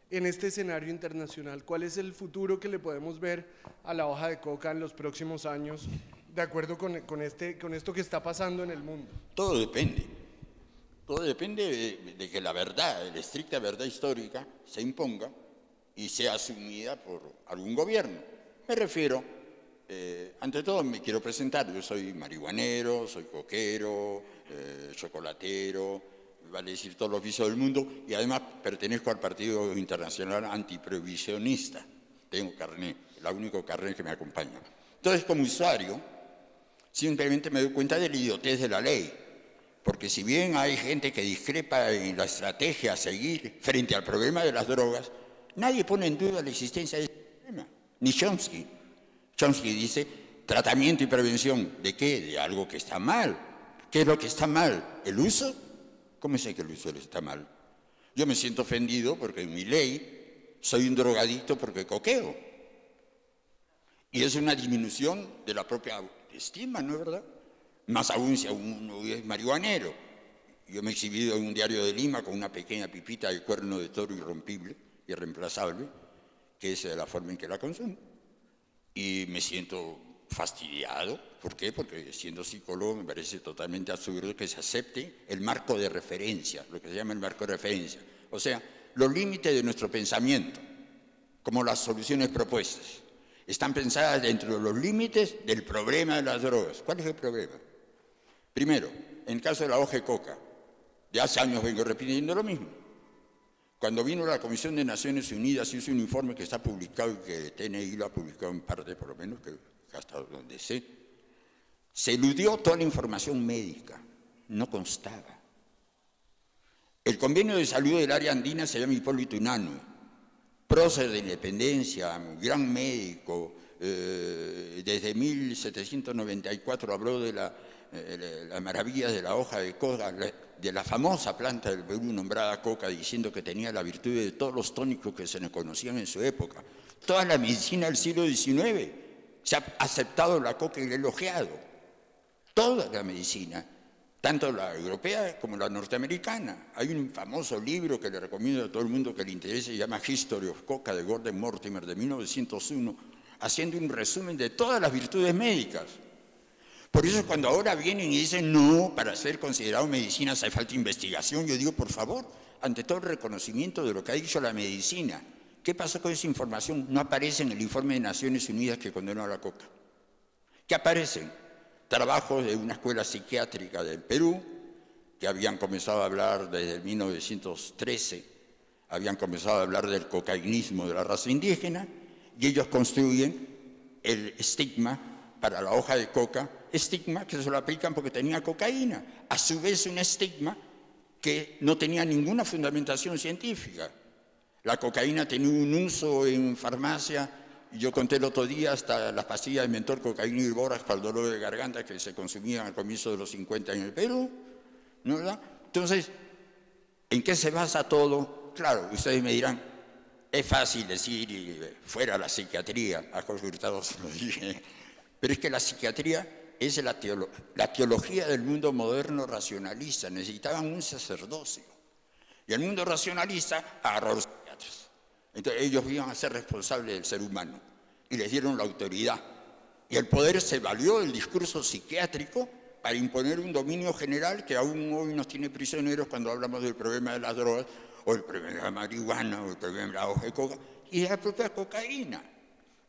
en este escenario internacional? ¿Cuál es el futuro que le podemos ver a la hoja de coca en los próximos años, de acuerdo con esto que está pasando en el mundo? Todo depende. Todo depende de que la verdad, la estricta verdad histórica, se imponga y sea asumida por algún gobierno. Me refiero, ante todo me quiero presentar, yo soy marihuanero, soy coquero, chocolatero, vale decir todos los vicios del mundo, y además pertenezco al Partido Internacional Antiprohibicionista. Tengo carnet, el único carnet que me acompaña. Entonces, como usuario, simplemente me doy cuenta de la idiotez de la ley. Porque si bien hay gente que discrepa en la estrategia a seguir frente al problema de las drogas, nadie pone en duda la existencia de ese problema. Ni Chomsky. Chomsky dice, tratamiento y prevención. ¿De qué? De algo que está mal. ¿Qué es lo que está mal? ¿El uso? ¿Cómo sé que el uso está mal? Yo me siento ofendido porque en mi ley soy un drogadicto porque coqueo. Y es una disminución de la propia estima, ¿no es verdad? Más aún si uno es marihuanero. Yo me he exhibido en un diario de Lima con una pequeña pipita de cuerno de toro irrompible, irreemplazable, que es la forma en que la consumo. Y me siento fastidiado. ¿Por qué? Porque siendo psicólogo me parece totalmente absurdo que se acepte el marco de referencia, lo que se llama el marco de referencia. O sea, los límites de nuestro pensamiento, como las soluciones propuestas, están pensadas dentro de los límites del problema de las drogas. ¿Cuál es el problema? Primero, en el caso de la hoja de coca, de hace años vengo repitiendo lo mismo. Cuando vino la Comisión de Naciones Unidas, hizo un informe que está publicado y que TNI lo ha publicado en parte, por lo menos, que hasta donde sé, se eludió toda la información médica, no constaba. El convenio de salud del área andina se llama Hipólito Unanue, prócer de independencia, gran médico, desde 1794 habló de la maravilla de la hoja de coca, de la famosa planta del Perú nombrada coca, diciendo que tenía la virtud de todos los tónicos que se le conocían en su época. Toda la medicina del siglo XIX se ha aceptado la coca y la ha elogiado. Toda la medicina, tanto la europea como la norteamericana. Hay un famoso libro que le recomiendo a todo el mundo que le interese, se llama History of Coca, de Gordon Mortimer, de 1901, haciendo un resumen de todas las virtudes médicas. Por eso cuando ahora vienen y dicen, no, para ser considerado medicina hace falta investigación, yo digo, por favor, ante todo el reconocimiento de lo que ha dicho la medicina, ¿qué pasó con esa información? No aparece en el informe de Naciones Unidas que condenó a la coca. ¿Qué aparecen? Trabajos de una escuela psiquiátrica del Perú, que habían comenzado a hablar desde 1913, habían comenzado a hablar del cocainismo de la raza indígena, y ellos construyen el estigma para la hoja de coca, estigma que se lo aplican porque tenía cocaína, a su vez un estigma que no tenía ninguna fundamentación científica. La cocaína tenía un uso en farmacia, yo conté el otro día hasta las pastillas de mentor, cocaína y borax para el dolor de garganta que se consumían al comienzo de los 50 en el Perú, ¿no verdad? Entonces, ¿en qué se basa todo? Claro, ustedes me dirán, es fácil decir fuera la psiquiatría, a Jorge Hurtado se lo dije, pero es que la psiquiatría es la teología del mundo moderno racionalista, necesitaban un sacerdocio. Y el mundo racionalista agarró a los psiquiatras. Entonces ellos iban a ser responsables del ser humano y les dieron la autoridad. Y el poder se valió del discurso psiquiátrico para imponer un dominio general que aún hoy nos tiene prisioneros cuando hablamos del problema de las drogas, o el problema de la marihuana, o el problema de la hoja de coca, y de la propia cocaína.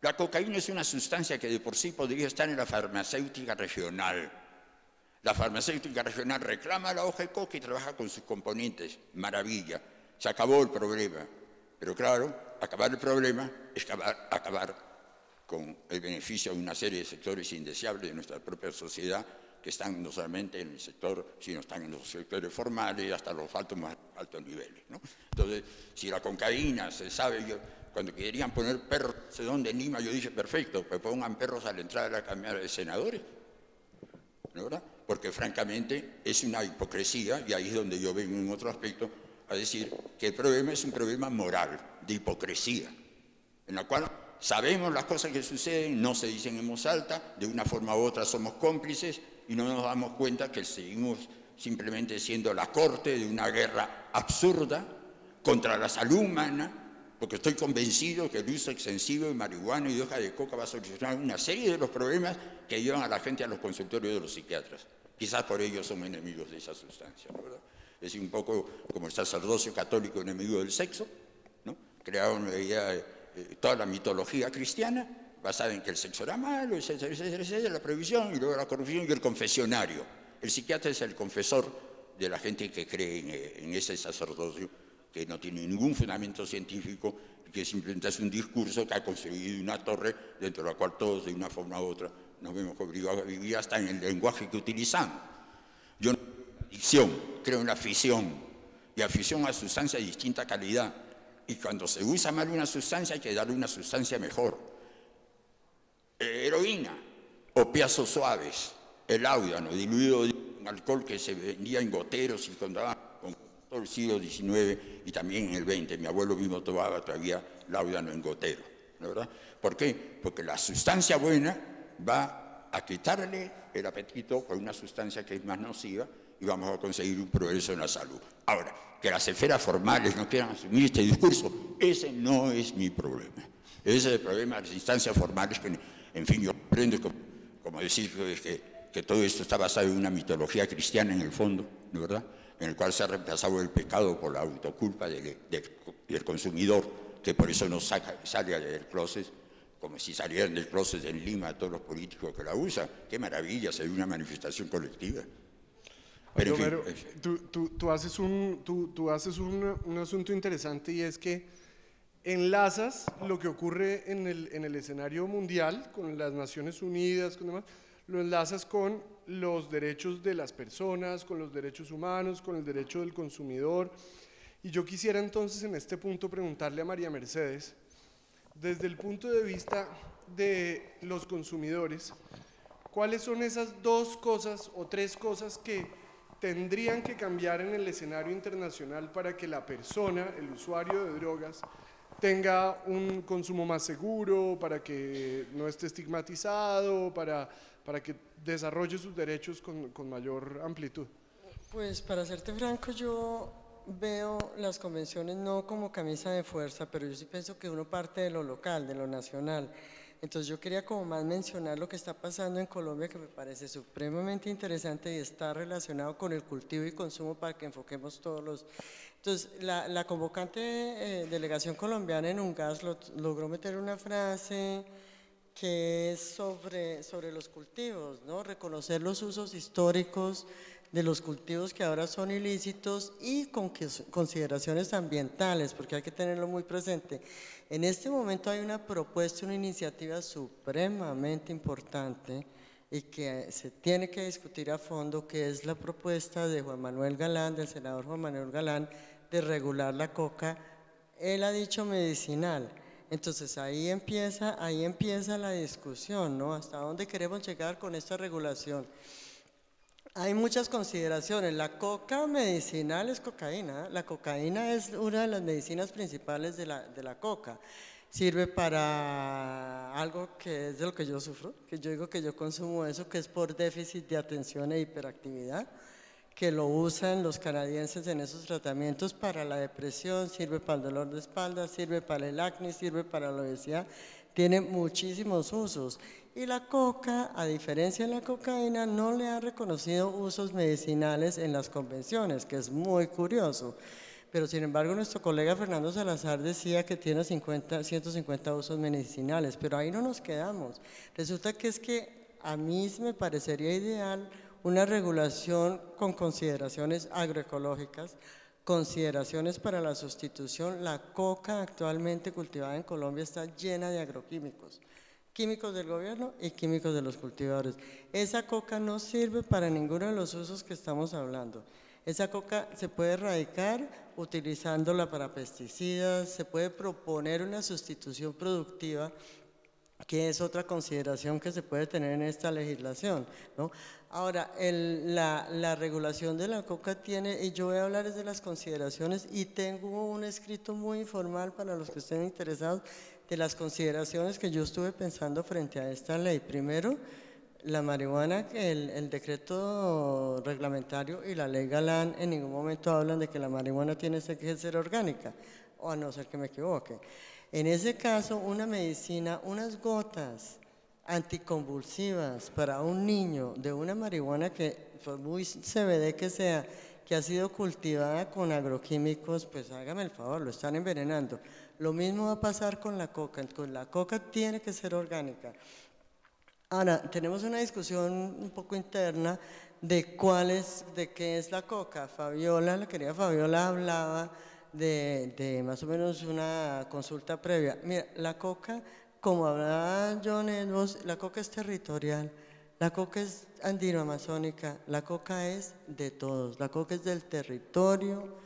La cocaína es una sustancia que de por sí podría estar en la farmacéutica regional. La farmacéutica regional reclama la hoja de coca y trabaja con sus componentes. Maravilla, se acabó el problema. Pero claro, acabar el problema es acabar con el beneficio de una serie de sectores indeseables de nuestra propia sociedad que están no solamente en el sector, sino están en los sectores formales y hasta los más altos niveles, ¿no? Entonces, si la cocaína se sabe, cuando querían poner perros, no sé dónde en Lima, yo dije, perfecto, pues pongan perros a la entrada de la Cámara de Senadores, ¿no verdad? Porque francamente es una hipocresía, y ahí es donde yo vengo en otro aspecto, a decir que el problema es un problema moral, de hipocresía, en la cual sabemos las cosas que suceden, no se dicen en voz alta, de una forma u otra somos cómplices y no nos damos cuenta que seguimos simplemente siendo la corte de una guerra absurda contra la salud humana, porque estoy convencido que el uso extensivo de marihuana y de hoja de coca va a solucionar una serie de los problemas que llevan a la gente a los consultorios de los psiquiatras. Quizás por ello son enemigos de esa sustancia, ¿no verdad? Es un poco como el sacerdocio católico enemigo del sexo, ¿no? Crearon toda la mitología cristiana basada en que el sexo era malo, etcétera, la prohibición y luego la corrupción y el confesionario. El psiquiatra es el confesor de la gente que cree en ese sacerdocio que no tiene ningún fundamento científico y que simplemente es un discurso que ha construido una torre dentro de la cual todos de una forma u otra nos vemos obligados a vivir hasta en el lenguaje que utilizamos. Yo no creo en la adicción, creo en la afición, y afición a sustancias de distinta calidad. Y cuando se usa mal una sustancia hay que darle una sustancia mejor. Heroína, opiáceos suaves, el áudano diluido en un alcohol que se vendía en goteros y contaba con todo el siglo XIX y también en el XX. Mi abuelo mismo tomaba todavía láudano en gotero, ¿no, verdad? ¿Por qué? Porque la sustancia buena va a quitarle el apetito con una sustancia que es más nociva y vamos a conseguir un progreso en la salud. Ahora, que las esferas formales no quieran asumir este discurso, ese no es mi problema. Ese es el problema de las instancias formales que, en fin, yo aprendo como decir que todo esto está basado en una mitología cristiana en el fondo, ¿no, verdad? En el cual se ha reemplazado el pecado por la autoculpa del consumidor, que por eso no sale del closet, como si salieran del closet en Lima todos los políticos que la usan. Qué maravilla, sería una manifestación colectiva. Pero, en fin, tú haces un asunto interesante, y es que enlazas lo que ocurre en el escenario mundial, con las Naciones Unidas, con demás, lo enlazas con los derechos de las personas, con los derechos humanos, con el derecho del consumidor. Y yo quisiera entonces en este punto preguntarle a María Mercedes, desde el punto de vista de los consumidores, ¿cuáles son esas 2 cosas o 3 cosas que tendrían que cambiar en el escenario internacional para que la persona, el usuario de drogas, tenga un consumo más seguro, para que no esté estigmatizado, para que desarrolle sus derechos con mayor amplitud? Pues para serte franco, yo veo las convenciones no como camisa de fuerza, pero yo sí pienso que uno parte de lo local, de lo nacional. Entonces yo quería como más mencionar lo que está pasando en Colombia, que me parece supremamente interesante y está relacionado con el cultivo y consumo, para que enfoquemos todos los... Entonces la convocante delegación colombiana en UNGAS logró meter una frase que es sobre los cultivos, ¿no? Reconocer los usos históricos de los cultivos que ahora son ilícitos y con consideraciones ambientales, porque hay que tenerlo muy presente. En este momento hay una propuesta, una iniciativa supremamente importante y que se tiene que discutir a fondo, que es la propuesta de Juan Manuel Galán, del senador Juan Manuel Galán, de regular la coca. Él ha dicho medicinal. Entonces ahí empieza la discusión, ¿no? ¿Hasta dónde queremos llegar con esta regulación? Hay muchas consideraciones. La coca medicinal es cocaína. La cocaína es una de las medicinas principales de la coca. Sirve para algo que es de lo que yo sufro, que yo digo que yo consumo eso, que es por déficit de atención e hiperactividad, que lo usan los canadienses en esos tratamientos para la depresión, sirve para el dolor de espalda, sirve para el acné, sirve para la obesidad, tiene muchísimos usos. Y la coca, a diferencia de la cocaína, no le han reconocido usos medicinales en las convenciones, que es muy curioso. Pero sin embargo nuestro colega Fernando Salazar decía que tiene 150 usos medicinales, pero ahí no nos quedamos. Resulta que es que a mí me parecería ideal una regulación con consideraciones agroecológicas, consideraciones para la sustitución. La coca actualmente cultivada en Colombia está llena de agroquímicos, químicos del gobierno y químicos de los cultivadores. Esa coca no sirve para ninguno de los usos que estamos hablando. Esa coca se puede erradicar utilizándola para pesticidas, se puede proponer una sustitución productiva, que es otra consideración que se puede tener en esta legislación, ¿no? Ahora, la regulación de la coca tiene, y yo voy a hablar de las consideraciones, y tengo un escrito muy informal para los que estén interesados de las consideraciones que yo estuve pensando frente a esta ley. Primero, la marihuana, el decreto reglamentario y la ley Galán en ningún momento hablan de que la marihuana tiene que ser orgánica, o a no ser que me equivoque. En ese caso, una medicina, unas gotas anticonvulsivas para un niño de una marihuana que, por muy CBD que sea, que ha sido cultivada con agroquímicos, pues hágame el favor, lo están envenenando. Lo mismo va a pasar con la coca. Con la coca tiene que ser orgánica. Ahora, tenemos una discusión un poco interna de qué es la coca. Fabiola, la querida Fabiola, hablaba de más o menos una consulta previa. Mira, la coca, como hablaba John Edwards, la coca es territorial, la coca es andino-amazónica, la coca es de todos, la coca es del territorio,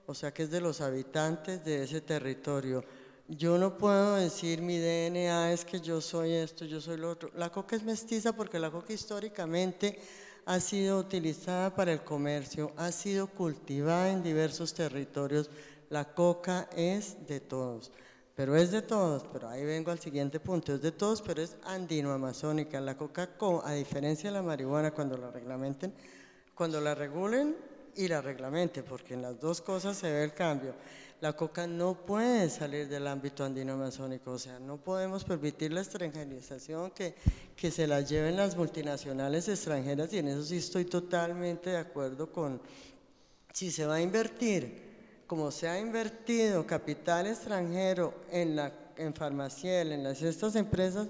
o sea que es de los habitantes de ese territorio. Yo no puedo decir mi DNA es que yo soy esto, yo soy lo otro. La coca es mestiza porque la coca históricamente ha sido utilizada para el comercio, ha sido cultivada en diversos territorios. La coca es de todos, pero es de todos, pero ahí vengo al siguiente punto, es de todos, pero es andinoamazónica. La coca, a diferencia de la marihuana, cuando la reglamenten, cuando la regulen y la reglamenten, porque en las dos cosas se ve el cambio. La coca no puede salir del ámbito andino-amazónico, o sea, no podemos permitir la extranjerización que se la lleven las multinacionales extranjeras, y en eso sí estoy totalmente de acuerdo con, si se va a invertir, como se ha invertido capital extranjero en Farmaciel, en estas empresas,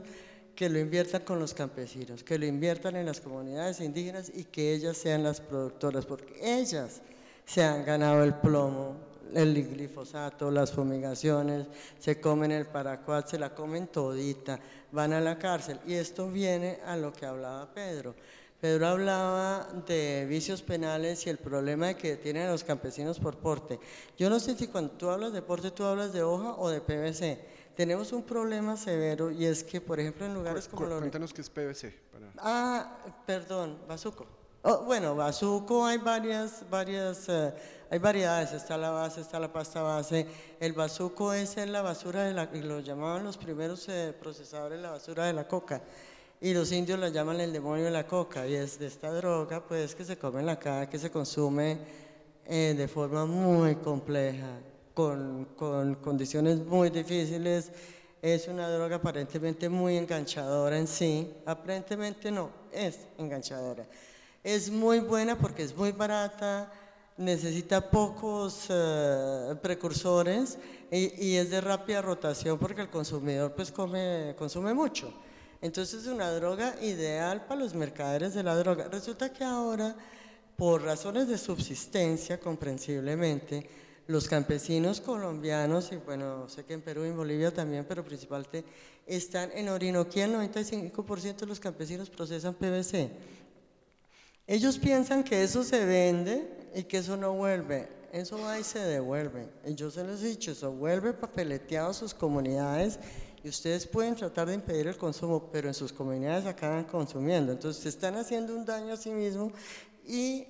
que lo inviertan con los campesinos, que lo inviertan en las comunidades indígenas y que ellas sean las productoras, porque ellas se han ganado el plomo, el glifosato, las fumigaciones, se comen el paraquat, se la comen todita, van a la cárcel. Y esto viene a lo que hablaba Pedro. Pedro hablaba de vicios penales y el problema de que tienen a los campesinos por porte. Yo no sé si cuando tú hablas de porte, tú hablas de hoja o de PVC. Tenemos un problema severo, y es que, por ejemplo, en lugares como Cuéntanos qué es PVC. Perdón, bazuco. Bueno, bazuco hay hay variedades, está la base, está la pasta base. El bazuco es en la basura y lo llamaban los primeros procesadores la basura de la coca. Y los indios la llaman el demonio de la coca, y es de esta droga pues que se come en la calle, que se consume de forma muy compleja, con condiciones muy difíciles. Es una droga aparentemente muy enganchadora en sí, aparentemente no, es enganchadora. Es muy buena porque es muy barata, necesita pocos precursores y es de rápida rotación porque el consumidor pues consume mucho. Entonces es una droga ideal para los mercaderes de la droga. Resulta que ahora, por razones de subsistencia, comprensiblemente, los campesinos colombianos, y bueno, sé que en Perú y en Bolivia también, pero principalmente están en Orinoquía, el 95% de los campesinos procesan PVC. Ellos piensan que eso se vende y que eso no vuelve, eso va y se devuelve. Y yo se los he dicho, eso vuelve papeleteado a sus comunidades, y ustedes pueden tratar de impedir el consumo, pero en sus comunidades acaban consumiendo. Entonces se están haciendo un daño a sí mismos. Y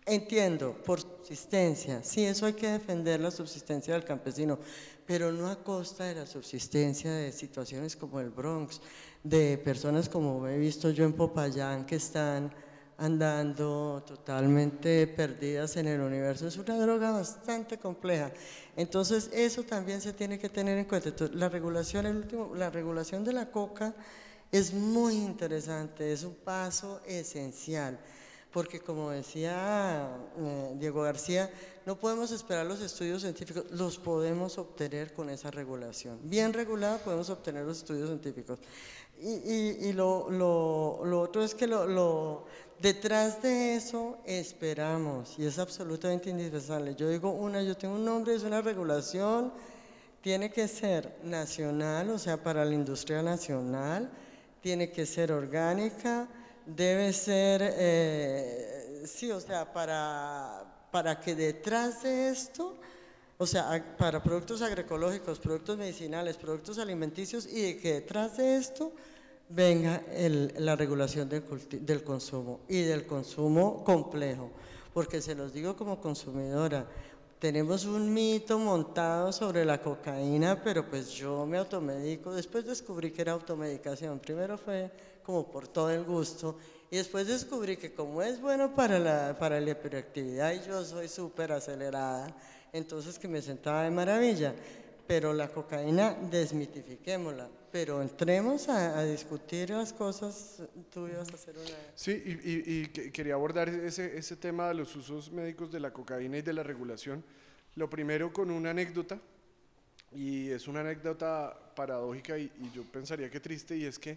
entiendo, por subsistencia, sí, eso hay que defender la subsistencia del campesino, pero no a costa de la subsistencia de situaciones como el Bronx, de personas como he visto yo en Popayán que están andando totalmente perdidas en el universo. Es una droga bastante compleja. Entonces eso también se tiene que tener en cuenta. Entonces, la regulación de la coca es muy interesante, es un paso esencial, porque como decía Diego García, no podemos esperar los estudios científicos, los podemos obtener con esa regulación. Bien regulada podemos obtener los estudios científicos. Y lo otro es que detrás de eso esperamos, y es absolutamente indispensable. Yo tengo un nombre, es una regulación, tiene que ser nacional, o sea, para la industria nacional, tiene que ser orgánica, debe ser, sí, o sea, para que detrás de esto, o sea, para productos agroecológicos, productos medicinales, productos alimenticios, y de que detrás de esto venga la regulación del consumo, y del consumo complejo, porque se los digo como consumidora, tenemos un mito montado sobre la cocaína, pero pues yo me automedico, después descubrí que era automedicación, primero fue como por todo el gusto, y después descubrí que como es bueno para la hiperactividad y yo soy súper acelerada, entonces que me sentaba de maravilla. Pero la cocaína, desmitifiquémosla, pero entremos a discutir las cosas. Tú ibas a hacer una... Sí, y quería abordar ese tema de los usos médicos de la cocaína y de la regulación. Lo primero con una anécdota, y es una anécdota paradójica y yo pensaría que triste, y es que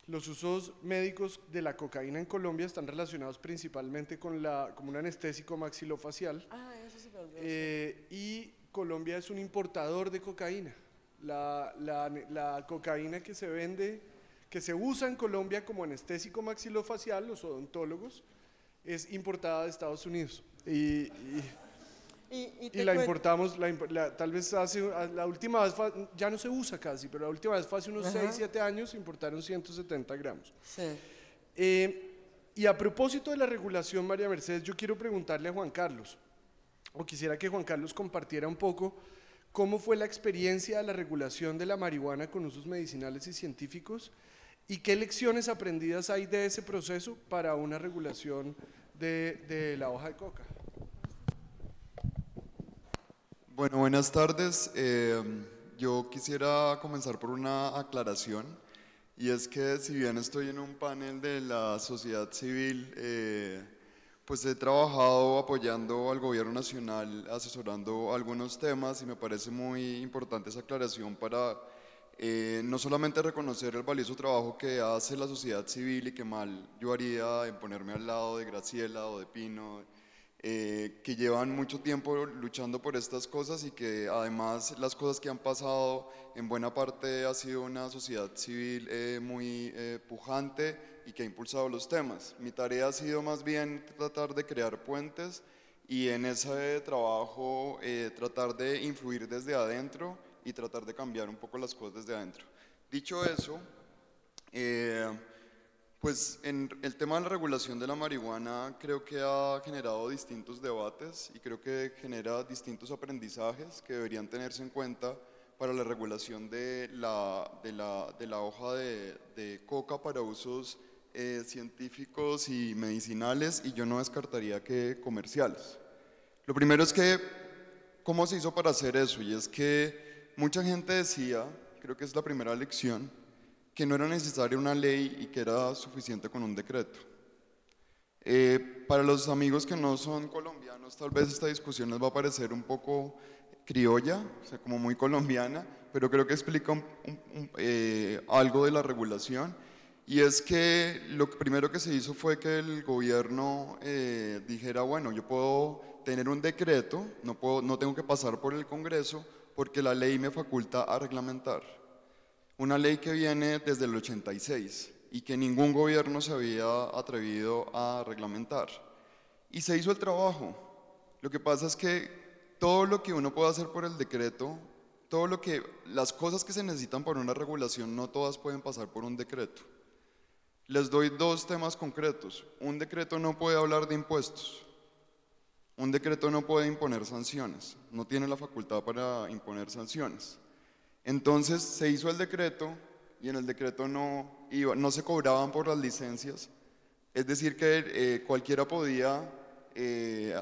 los usos médicos de la cocaína en Colombia están relacionados principalmente como un anestésico maxilofacial. Eso se me olvidó. Y Colombia es un importador de cocaína. La cocaína que se vende, que se usa en Colombia como anestésico maxilofacial, los odontólogos, es importada de Estados Unidos. Y la importamos, tal vez la última vez, ya no se usa casi, pero la última vez fue hace unos 6, 7 años, importaron 170 gramos. Sí. Y a propósito de la regulación, María Mercedes, yo quiero preguntarle a Juan Carlos, o quisiera que Juan Carlos compartiera un poco cómo fue la experiencia de la regulación de la marihuana con usos medicinales y científicos y qué lecciones aprendidas hay de ese proceso para una regulación de la hoja de coca. Bueno, buenas tardes. Yo quisiera comenzar por una aclaración, y es que si bien estoy en un panel de la sociedad civil, pues he trabajado apoyando al gobierno nacional, asesorando algunos temas, y me parece muy importante esa aclaración para no solamente reconocer el valioso trabajo que hace la sociedad civil, y que mal yo haría en ponerme al lado de Graciela o de Pino, que llevan mucho tiempo luchando por estas cosas, y que además las cosas que han pasado en buena parte ha sido una sociedad civil muy pujante y que ha impulsado los temas. Mi tarea ha sido más bien tratar de crear puentes, y en ese trabajo tratar de influir desde adentro y tratar de cambiar un poco las cosas desde adentro. Dicho eso, pues en el tema de la regulación de la marihuana creo que ha generado distintos debates, y creo que genera distintos aprendizajes que deberían tenerse en cuenta para la regulación de la hoja de coca para usos científicos y medicinales, y yo no descartaría que comerciales. Lo primero es que, ¿cómo se hizo para hacer eso? Y es que mucha gente decía, creo que es la primera lección, que no era necesaria una ley y que era suficiente con un decreto. Para los amigos que no son colombianos, tal vez esta discusión les va a parecer un poco criolla, o sea, como muy colombiana, pero creo que explica algo de la regulación, y es que lo primero que se hizo fue que el gobierno dijera, bueno, yo puedo tener un decreto, no tengo que pasar por el Congreso, porque la ley me faculta a reglamentar. Una ley que viene desde el 86 y que ningún gobierno se había atrevido a reglamentar. Y se hizo el trabajo. Lo que pasa es que todo lo que uno puede hacer por el decreto, las cosas que se necesitan para una regulación, no todas pueden pasar por un decreto. Les doy dos temas concretos. Un decreto no puede hablar de impuestos. Un decreto no puede imponer sanciones. No tiene la facultad para imponer sanciones. Entonces se hizo el decreto, y en el decreto no se cobraban por las licencias, es decir que cualquiera podía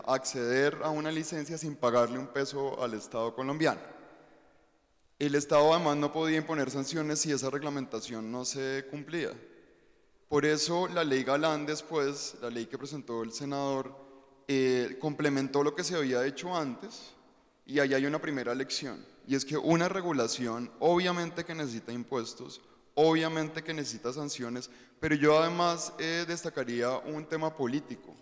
acceder a una licencia sin pagarle un peso al Estado colombiano. El Estado además no podía imponer sanciones si esa reglamentación no se cumplía. Por eso la ley Galán después, la ley que presentó el senador, complementó lo que se había hecho antes, y ahí hay una primera lección. Y es que una regulación obviamente que necesita impuestos, obviamente que necesita sanciones, pero yo además destacaría un tema político,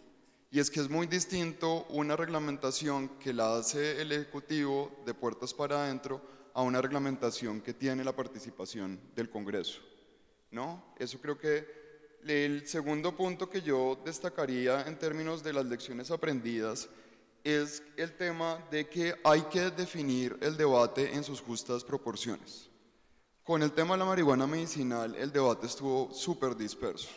y es que es muy distinto una reglamentación que la hace el Ejecutivo de puertas para adentro a una reglamentación que tiene la participación del Congreso, ¿no? Eso creo que el segundo punto que yo destacaría en términos de las lecciones aprendidas es el tema de que hay que definir el debate en sus justas proporciones. Con el tema de la marihuana medicinal, el debate estuvo súper disperso.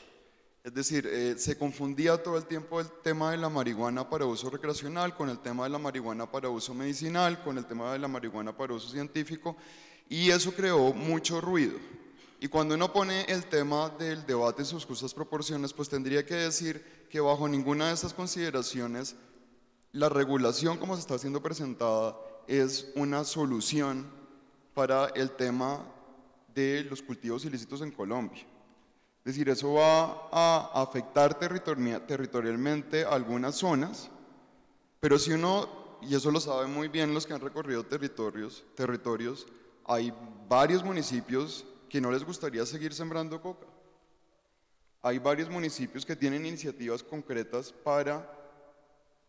Es decir, se confundía todo el tiempo el tema de la marihuana para uso recreacional con el tema de la marihuana para uso medicinal, con el tema de la marihuana para uso científico, y eso creó mucho ruido. Y cuando uno pone el tema del debate en sus justas proporciones, pues tendría que decir que bajo ninguna de estas consideraciones la regulación como se está siendo presentada es una solución para el tema de los cultivos ilícitos en Colombia. Es decir, eso va a afectar territorialmente algunas zonas, pero si uno, y eso lo saben muy bien los que han recorrido territorios, hay varios municipios que no les gustaría seguir sembrando coca. Hay varios municipios que tienen iniciativas concretas para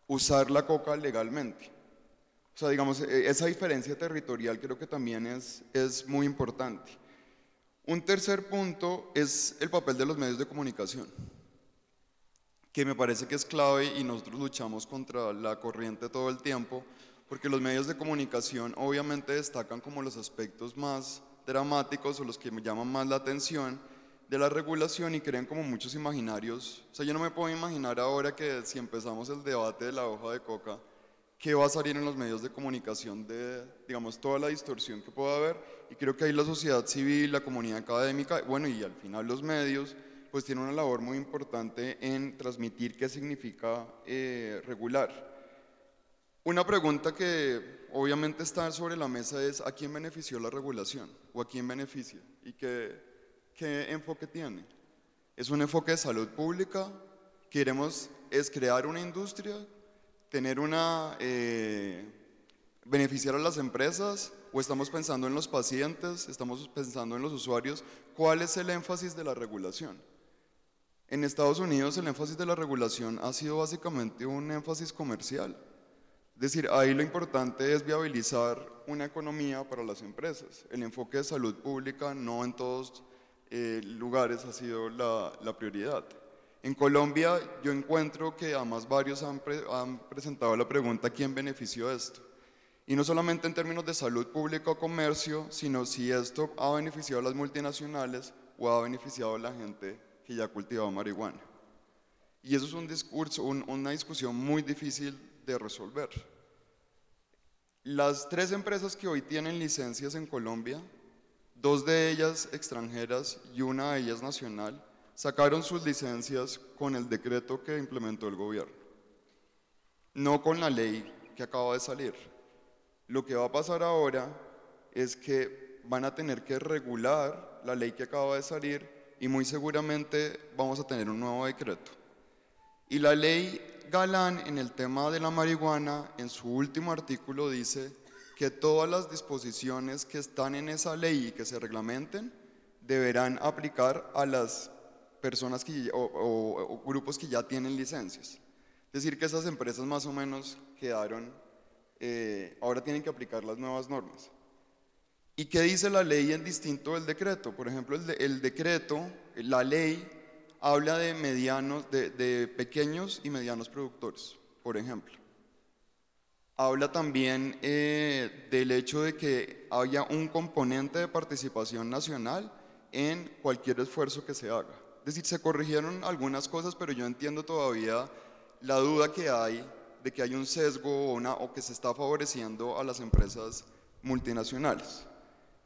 usar la coca legalmente. O sea, digamos, esa diferencia territorial creo que también es muy importante. Un tercer punto es el papel de los medios de comunicación, que me parece que es clave, y nosotros luchamos contra la corriente todo el tiempo, porque los medios de comunicación obviamente destacan como los aspectos más dramáticos o los que me llaman más la atención, de la regulación y crean como muchos imaginarios. O sea, yo no me puedo imaginar ahora que si empezamos el debate de la hoja de coca, qué va a salir en los medios de comunicación de, digamos, toda la distorsión que pueda haber, y creo que ahí la sociedad civil, la comunidad académica, bueno, y al final los medios, pues tienen una labor muy importante en transmitir qué significa regular. Una pregunta que obviamente está sobre la mesa es: ¿a quién benefició la regulación? ¿O a quién beneficia? ¿Y qué enfoque tiene? ¿Es un enfoque de salud pública? ¿Queremos crear una industria? ¿Tener beneficiar a las empresas? ¿O estamos pensando en los pacientes? ¿Estamos pensando en los usuarios? ¿Cuál es el énfasis de la regulación? En Estados Unidos el énfasis de la regulación ha sido básicamente un énfasis comercial. Es decir, ahí lo importante es viabilizar una economía para las empresas. El enfoque de salud pública no en todos lugares ha sido la prioridad. En Colombia yo encuentro que además varios han presentado la pregunta: ¿quién benefició esto? Y no solamente en términos de salud pública o comercio, sino si esto ha beneficiado a las multinacionales o ha beneficiado a la gente que ya cultivaba marihuana. Y eso es un discurso, una discusión muy difícil de resolver. Las 3 empresas que hoy tienen licencias en Colombia, 2 de ellas extranjeras y una de ellas nacional, sacaron sus licencias con el decreto que implementó el gobierno, no con la ley que acaba de salir. Lo que va a pasar ahora es que van a tener que regular la ley que acaba de salir y muy seguramente vamos a tener un nuevo decreto. Y la ley Galán en el tema de la marihuana, en su último artículo dice que todas las disposiciones que están en esa ley y que se reglamenten deberán aplicar a las personas o grupos que ya tienen licencias. Es decir, que esas empresas más o menos quedaron, ahora tienen que aplicar las nuevas normas. ¿Y qué dice la ley en distinto del decreto? Por ejemplo, el decreto, la ley, habla de pequeños y medianos productores, por ejemplo. Habla también del hecho de que haya un componente de participación nacional en cualquier esfuerzo que se haga. Es decir, se corrigieron algunas cosas, pero yo entiendo todavía la duda que hay de que hay un sesgo o que se está favoreciendo a las empresas multinacionales.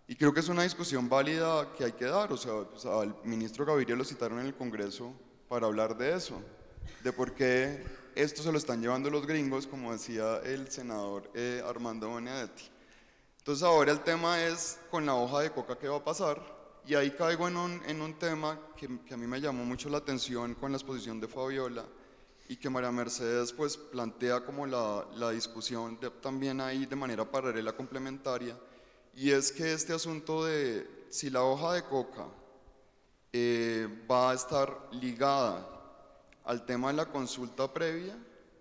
Y creo que es una discusión válida que hay que dar. O sea, pues al ministro Gaviria lo citaron en el Congreso para hablar de eso, de por qué esto se lo están llevando los gringos, como decía el senador Armando Benedetti. Entonces ahora el tema es con la hoja de coca qué va a pasar, y ahí caigo en un tema que a mí me llamó mucho la atención con la exposición de Fabiola y que María Mercedes pues plantea como la discusión también ahí de manera paralela complementaria. Y es que este asunto de si la hoja de coca va a estar ligada al tema de la consulta previa,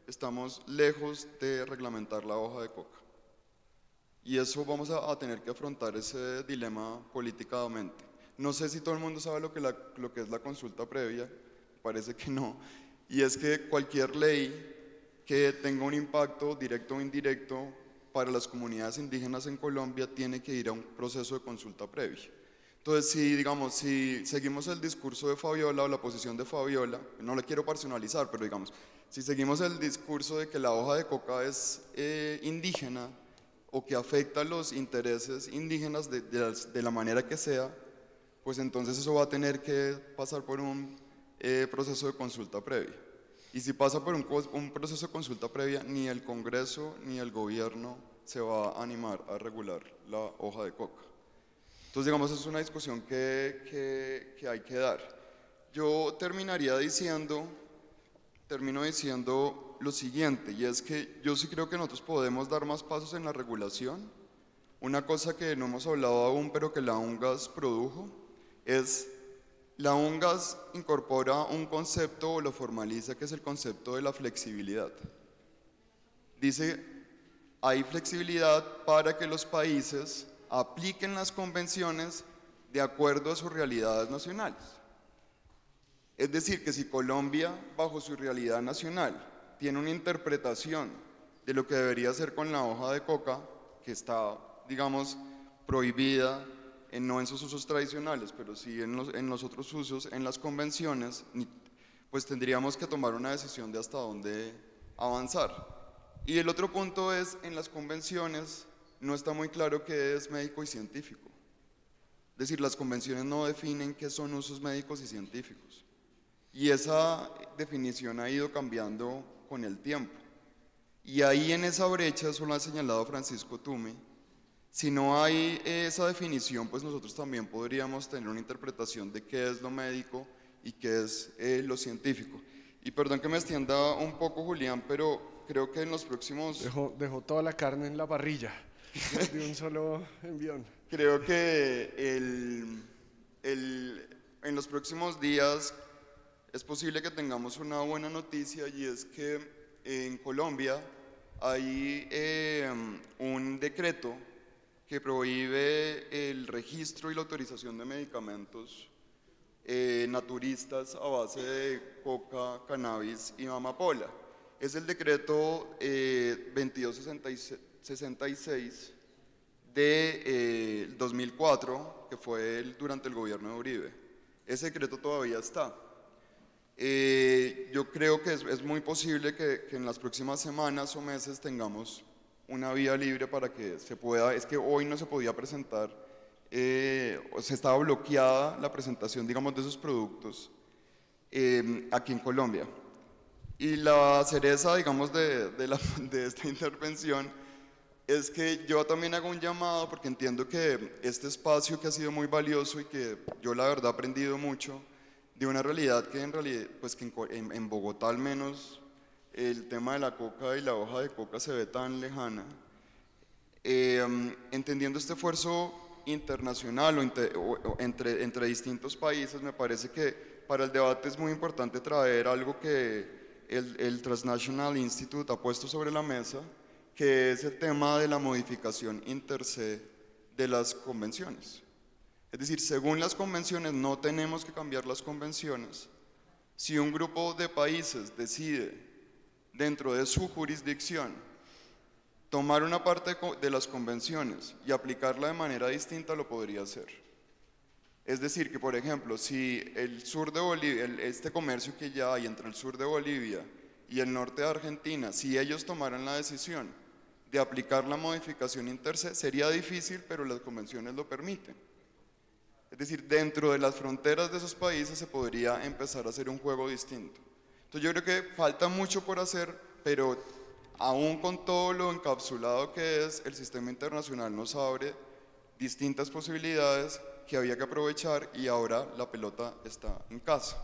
estamos lejos de reglamentar la hoja de coca. Y eso vamos a tener que afrontar ese dilema políticamente. No sé si todo el mundo sabe lo que es la consulta previa, parece que no. Y es que cualquier ley que tenga un impacto directo o indirecto para las comunidades indígenas en Colombia tiene que ir a un proceso de consulta previa. Entonces, si seguimos el discurso de Fabiola o la posición de Fabiola, no le quiero personalizar, pero digamos, si seguimos el discurso de que la hoja de coca es indígena o que afecta los intereses indígenas de la manera que sea, pues entonces eso va a tener que pasar por un proceso de consulta previa. Y si pasa por un proceso de consulta previa, ni el Congreso ni el gobierno se va a animar a regular la hoja de coca. Entonces, digamos, es una discusión que hay que dar. Yo termino diciendo lo siguiente, y es que yo sí creo que nosotros podemos dar más pasos en la regulación. Una cosa que no hemos hablado aún, pero que la UNGAS produjo, es la UNGAS incorpora un concepto o lo formaliza, que es el concepto de la flexibilidad. Dice, hay flexibilidad para que los países apliquen las convenciones de acuerdo a sus realidades nacionales. Es decir, que si Colombia, bajo su realidad nacional, tiene una interpretación de lo que debería hacer con la hoja de coca, que está, digamos, prohibida no en sus usos tradicionales, pero sí en los otros usos, en las convenciones, pues tendríamos que tomar una decisión de hasta dónde avanzar. Y el otro punto es, en las convenciones no está muy claro qué es médico y científico. Es decir, las convenciones no definen qué son usos médicos y científicos. Y esa definición ha ido cambiando con el tiempo. Y ahí en esa brecha, eso lo ha señalado Francisco Tumi, si no hay esa definición, pues nosotros también podríamos tener una interpretación de qué es lo médico y qué es lo científico. Y perdón que me extienda un poco, Julián, pero creo que en los próximos... Dejó toda la carne en la parrilla de un solo envión. Creo que en los próximos días es posible que tengamos una buena noticia, y es que en Colombia hay un decreto que prohíbe el registro y la autorización de medicamentos naturistas a base de coca, cannabis y amapola. Es el decreto 2266 de 2004, que fue durante el gobierno de Uribe. Ese decreto todavía está. Yo creo que es muy posible que en las próximas semanas o meses tengamos una vía libre para que se pueda. Es que hoy no se podía presentar, se estaba bloqueada la presentación, digamos, de esos productos aquí en Colombia. Y la cereza, digamos, de esta intervención es que yo también hago un llamado, porque entiendo que este espacio, que ha sido muy valioso y que yo la verdad he aprendido mucho de una realidad que pues que en Bogotá al menos el tema de la coca y la hoja de coca se ve tan lejana. Entendiendo este esfuerzo internacional o entre distintos países, me parece que para el debate es muy importante traer algo que el Transnational Institute ha puesto sobre la mesa, que es el tema de la modificación inter se de las convenciones. Es decir, según las convenciones no tenemos que cambiar las convenciones. Si un grupo de países decide, dentro de su jurisdicción, tomar una parte de las convenciones y aplicarla de manera distinta, lo podría hacer. Es decir, que por ejemplo, si el sur de Bolivia, este comercio que ya hay entre el sur de Bolivia y el norte de Argentina, si ellos tomaran la decisión de aplicar la modificación inter se, sería difícil, pero las convenciones lo permiten. Es decir, dentro de las fronteras de esos países se podría empezar a hacer un juego distinto. Entonces yo creo que falta mucho por hacer, pero aún con todo lo encapsulado que es, el sistema internacional nos abre distintas posibilidades que había que aprovechar, y ahora la pelota está en casa.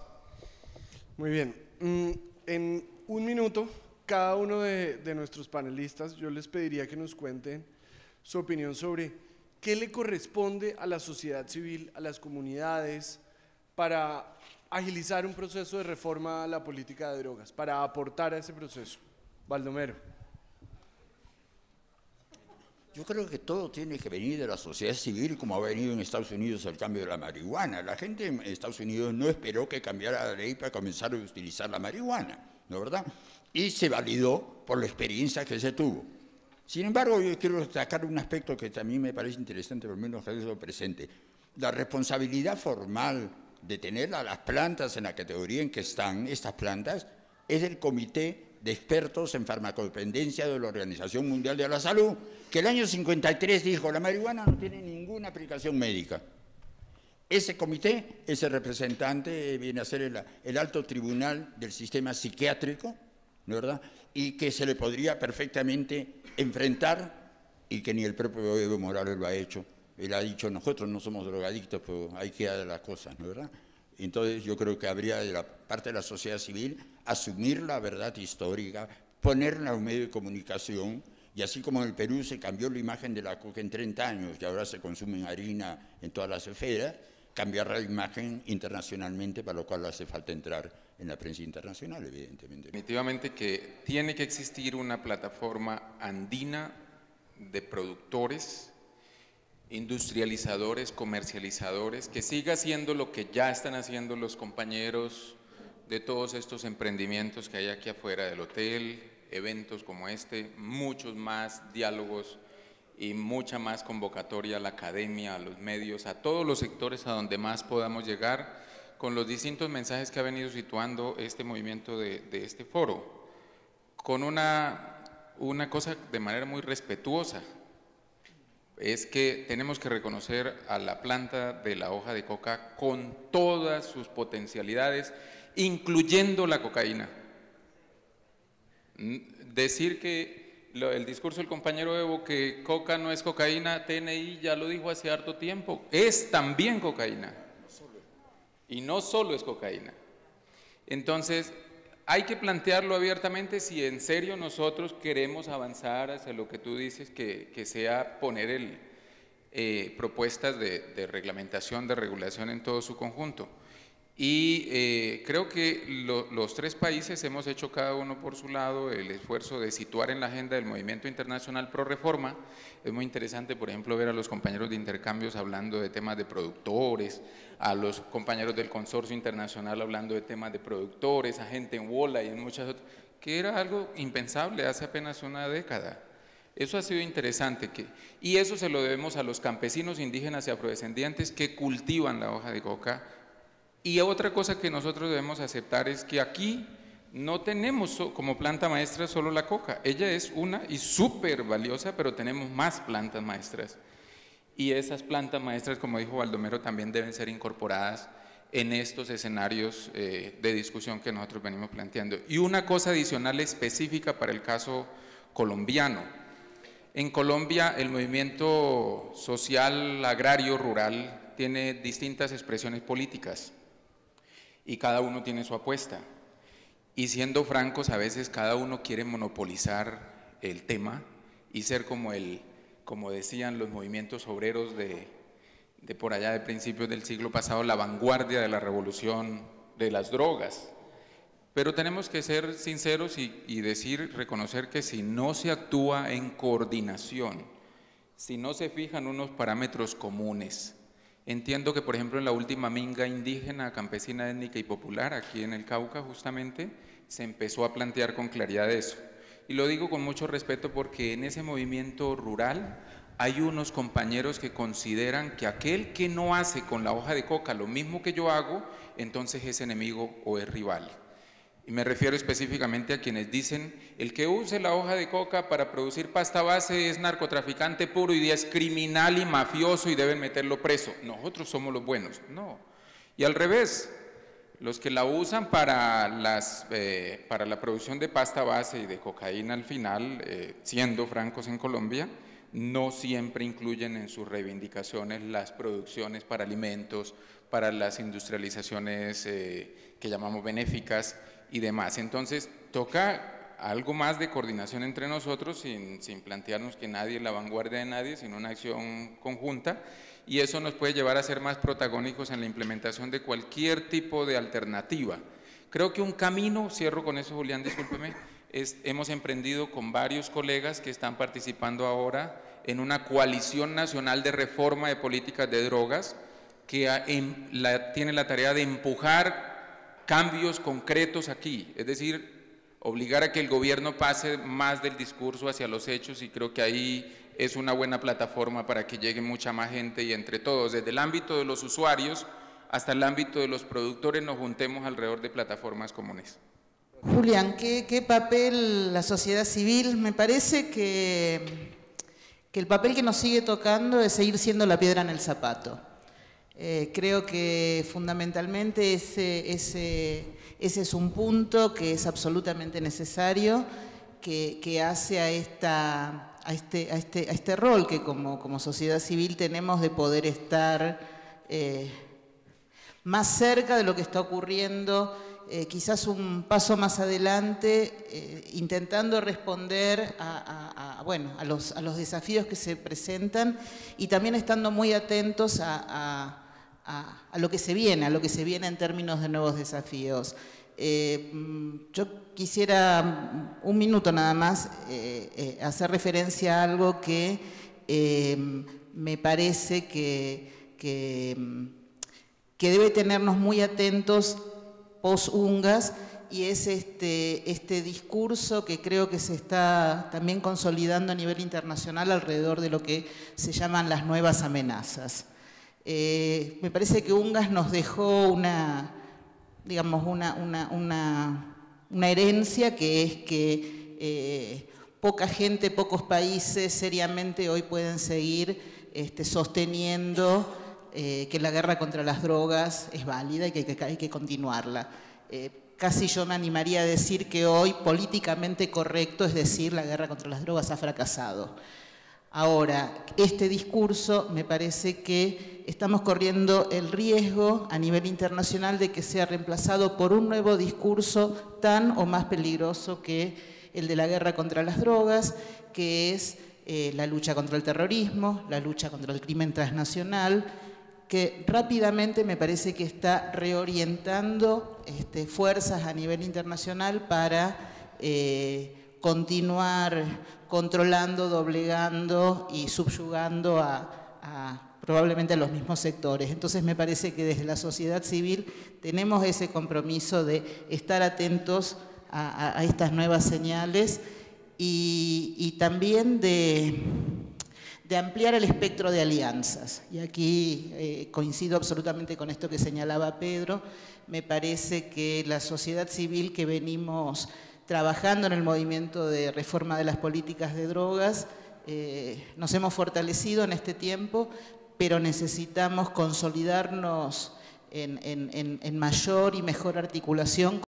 Muy bien. En un minuto, cada uno de nuestros panelistas, yo les pediría que nos cuenten su opinión sobre qué le corresponde a la sociedad civil, a las comunidades, para agilizar un proceso de reforma a la política de drogas, para aportar a ese proceso. Baldomero. Yo creo que todo tiene que venir de la sociedad civil, como ha venido en Estados Unidos el cambio de la marihuana. La gente en Estados Unidos no esperó que cambiara la ley para comenzar a utilizar la marihuana, ¿no es verdad? Y se validó por la experiencia que se tuvo. Sin embargo, yo quiero destacar un aspecto que también me parece interesante, por lo menos que lo presente. La responsabilidad formal de tener a las plantas en la categoría en que están estas plantas es del Comité de Expertos en Farmacodependencia de la Organización Mundial de la Salud, que el año 53 dijo: la marihuana no tiene ninguna aplicación médica. Ese comité, ese representante, viene a ser el alto tribunal del sistema psiquiátrico, ¿no es verdad? Y que se le podría perfectamente enfrentar, y que ni el propio Evo Morales lo ha hecho. Él ha dicho: nosotros no somos drogadictos, pero ahí queda las cosas, ¿no es verdad? Entonces yo creo que habría de la parte de la sociedad civil asumir la verdad histórica, ponerla a un medio de comunicación, y así como en el Perú se cambió la imagen de la coca en 30 años y ahora se consume en harina en todas las esferas, cambiar la imagen internacionalmente, para lo cual hace falta entrar en la prensa internacional, evidentemente. Definitivamente que tiene que existir una plataforma andina de productores, industrializadores, comercializadores, que siga haciendo lo que ya están haciendo los compañeros de todos estos emprendimientos que hay aquí afuera del hotel, eventos como este, muchos más diálogos y mucha más convocatoria a la academia, a los medios, a todos los sectores a donde más podamos llegar con los distintos mensajes que ha venido situando este movimiento de este foro, con una cosa de manera muy respetuosa, es que tenemos que reconocer a la planta de la hoja de coca con todas sus potencialidades, incluyendo la cocaína. Decir que el discurso del compañero Evo, que coca no es cocaína, TNI ya lo dijo hace harto tiempo, es también cocaína. Y no solo es cocaína. Entonces, hay que plantearlo abiertamente si en serio nosotros queremos avanzar hacia lo que tú dices, que sea poner propuestas de reglamentación, de regulación en todo su conjunto. Y creo que los tres países hemos hecho cada uno por su lado el esfuerzo de situar en la agenda del movimiento internacional pro reforma. Es muy interesante, por ejemplo, ver a los compañeros de intercambios hablando de temas de productores, a los compañeros del consorcio internacional hablando de temas de productores, a gente en WOLA y en muchas otras, que era algo impensable hace apenas una década. Eso ha sido interesante, y eso se lo debemos a los campesinos indígenas y afrodescendientes que cultivan la hoja de coca. Y otra cosa que nosotros debemos aceptar es que aquí no tenemos como planta maestra solo la coca, ella es una y súper valiosa, pero tenemos más plantas maestras. Y esas plantas maestras, como dijo Baldomero, también deben ser incorporadas en estos escenarios de discusión que nosotros venimos planteando. Y una cosa adicional específica para el caso colombiano. En Colombia el movimiento social, agrario, rural tiene distintas expresiones políticas y cada uno tiene su apuesta. Y siendo francos, a veces cada uno quiere monopolizar el tema y ser como decían los movimientos obreros de por allá de principios del siglo pasado, la vanguardia de la revolución de las drogas. Pero tenemos que ser sinceros y reconocer que si no se actúa en coordinación, si no se fijan unos parámetros comunes. Entiendo que, por ejemplo, en la última minga indígena, campesina, étnica y popular, aquí en el Cauca justamente, se empezó a plantear con claridad eso. Y lo digo con mucho respeto porque en ese movimiento rural hay unos compañeros que consideran que aquel que no hace con la hoja de coca lo mismo que yo hago, entonces es enemigo o es rival. Y me refiero específicamente a quienes dicen, el que use la hoja de coca para producir pasta base es narcotraficante puro y es criminal y mafioso y deben meterlo preso. Nosotros somos los buenos. No. Y al revés, los que la usan para la producción de pasta base y de cocaína al final, siendo francos en Colombia, no siempre incluyen en sus reivindicaciones las producciones para alimentos, para las industrializaciones que llamamos benéficas y demás. Entonces, toca algo más de coordinación entre nosotros sin plantearnos que nadie es la vanguardia de nadie, sino una acción conjunta, y eso nos puede llevar a ser más protagónicos en la implementación de cualquier tipo de alternativa. Creo que un camino, cierro con eso, Julián, discúlpeme, hemos emprendido con varios colegas que están participando ahora en una coalición nacional de reforma de políticas de drogas que tiene la tarea de empujar cambios concretos aquí, es decir, obligar a que el gobierno pase más del discurso hacia los hechos, y creo que ahí es una buena plataforma para que llegue mucha más gente y entre todos, desde el ámbito de los usuarios hasta el ámbito de los productores, nos juntemos alrededor de plataformas comunes. Julián, ¿qué papel la sociedad civil? Me parece que el papel que nos sigue tocando es seguir siendo la piedra en el zapato. Creo que fundamentalmente ese es un punto que es absolutamente necesario, que hace a este rol que como sociedad civil tenemos de poder estar más cerca de lo que está ocurriendo, quizás un paso más adelante, intentando responder a los desafíos que se presentan y también estando muy atentos a lo que se viene, en términos de nuevos desafíos. Yo quisiera un minuto nada más hacer referencia a algo que me parece que debe tenernos muy atentos post-UNGAS y es este discurso que creo que se está también consolidando a nivel internacional alrededor de lo que se llaman las nuevas amenazas. Me parece que UNGAS nos dejó una herencia, que es que poca gente, pocos países seriamente hoy pueden seguir sosteniendo que la guerra contra las drogas es válida y que hay que continuarla. Casi yo me animaría a decir que hoy políticamente correcto es decir la guerra contra las drogas ha fracasado. Ahora, este discurso me parece que estamos corriendo el riesgo a nivel internacional de que sea reemplazado por un nuevo discurso tan o más peligroso que el de la guerra contra las drogas, que es la lucha contra el terrorismo, la lucha contra el crimen transnacional, que rápidamente me parece que está reorientando fuerzas a nivel internacional para continuar controlando, doblegando y subyugando probablemente a los mismos sectores. Entonces me parece que desde la sociedad civil tenemos ese compromiso de estar atentos a estas nuevas señales y también de ampliar el espectro de alianzas. Y aquí coincido absolutamente con esto que señalaba Pedro. Me parece que la sociedad civil que venimos trabajando en el movimiento de reforma de las políticas de drogas, nos hemos fortalecido en este tiempo, pero necesitamos consolidarnos en mayor y mejor articulación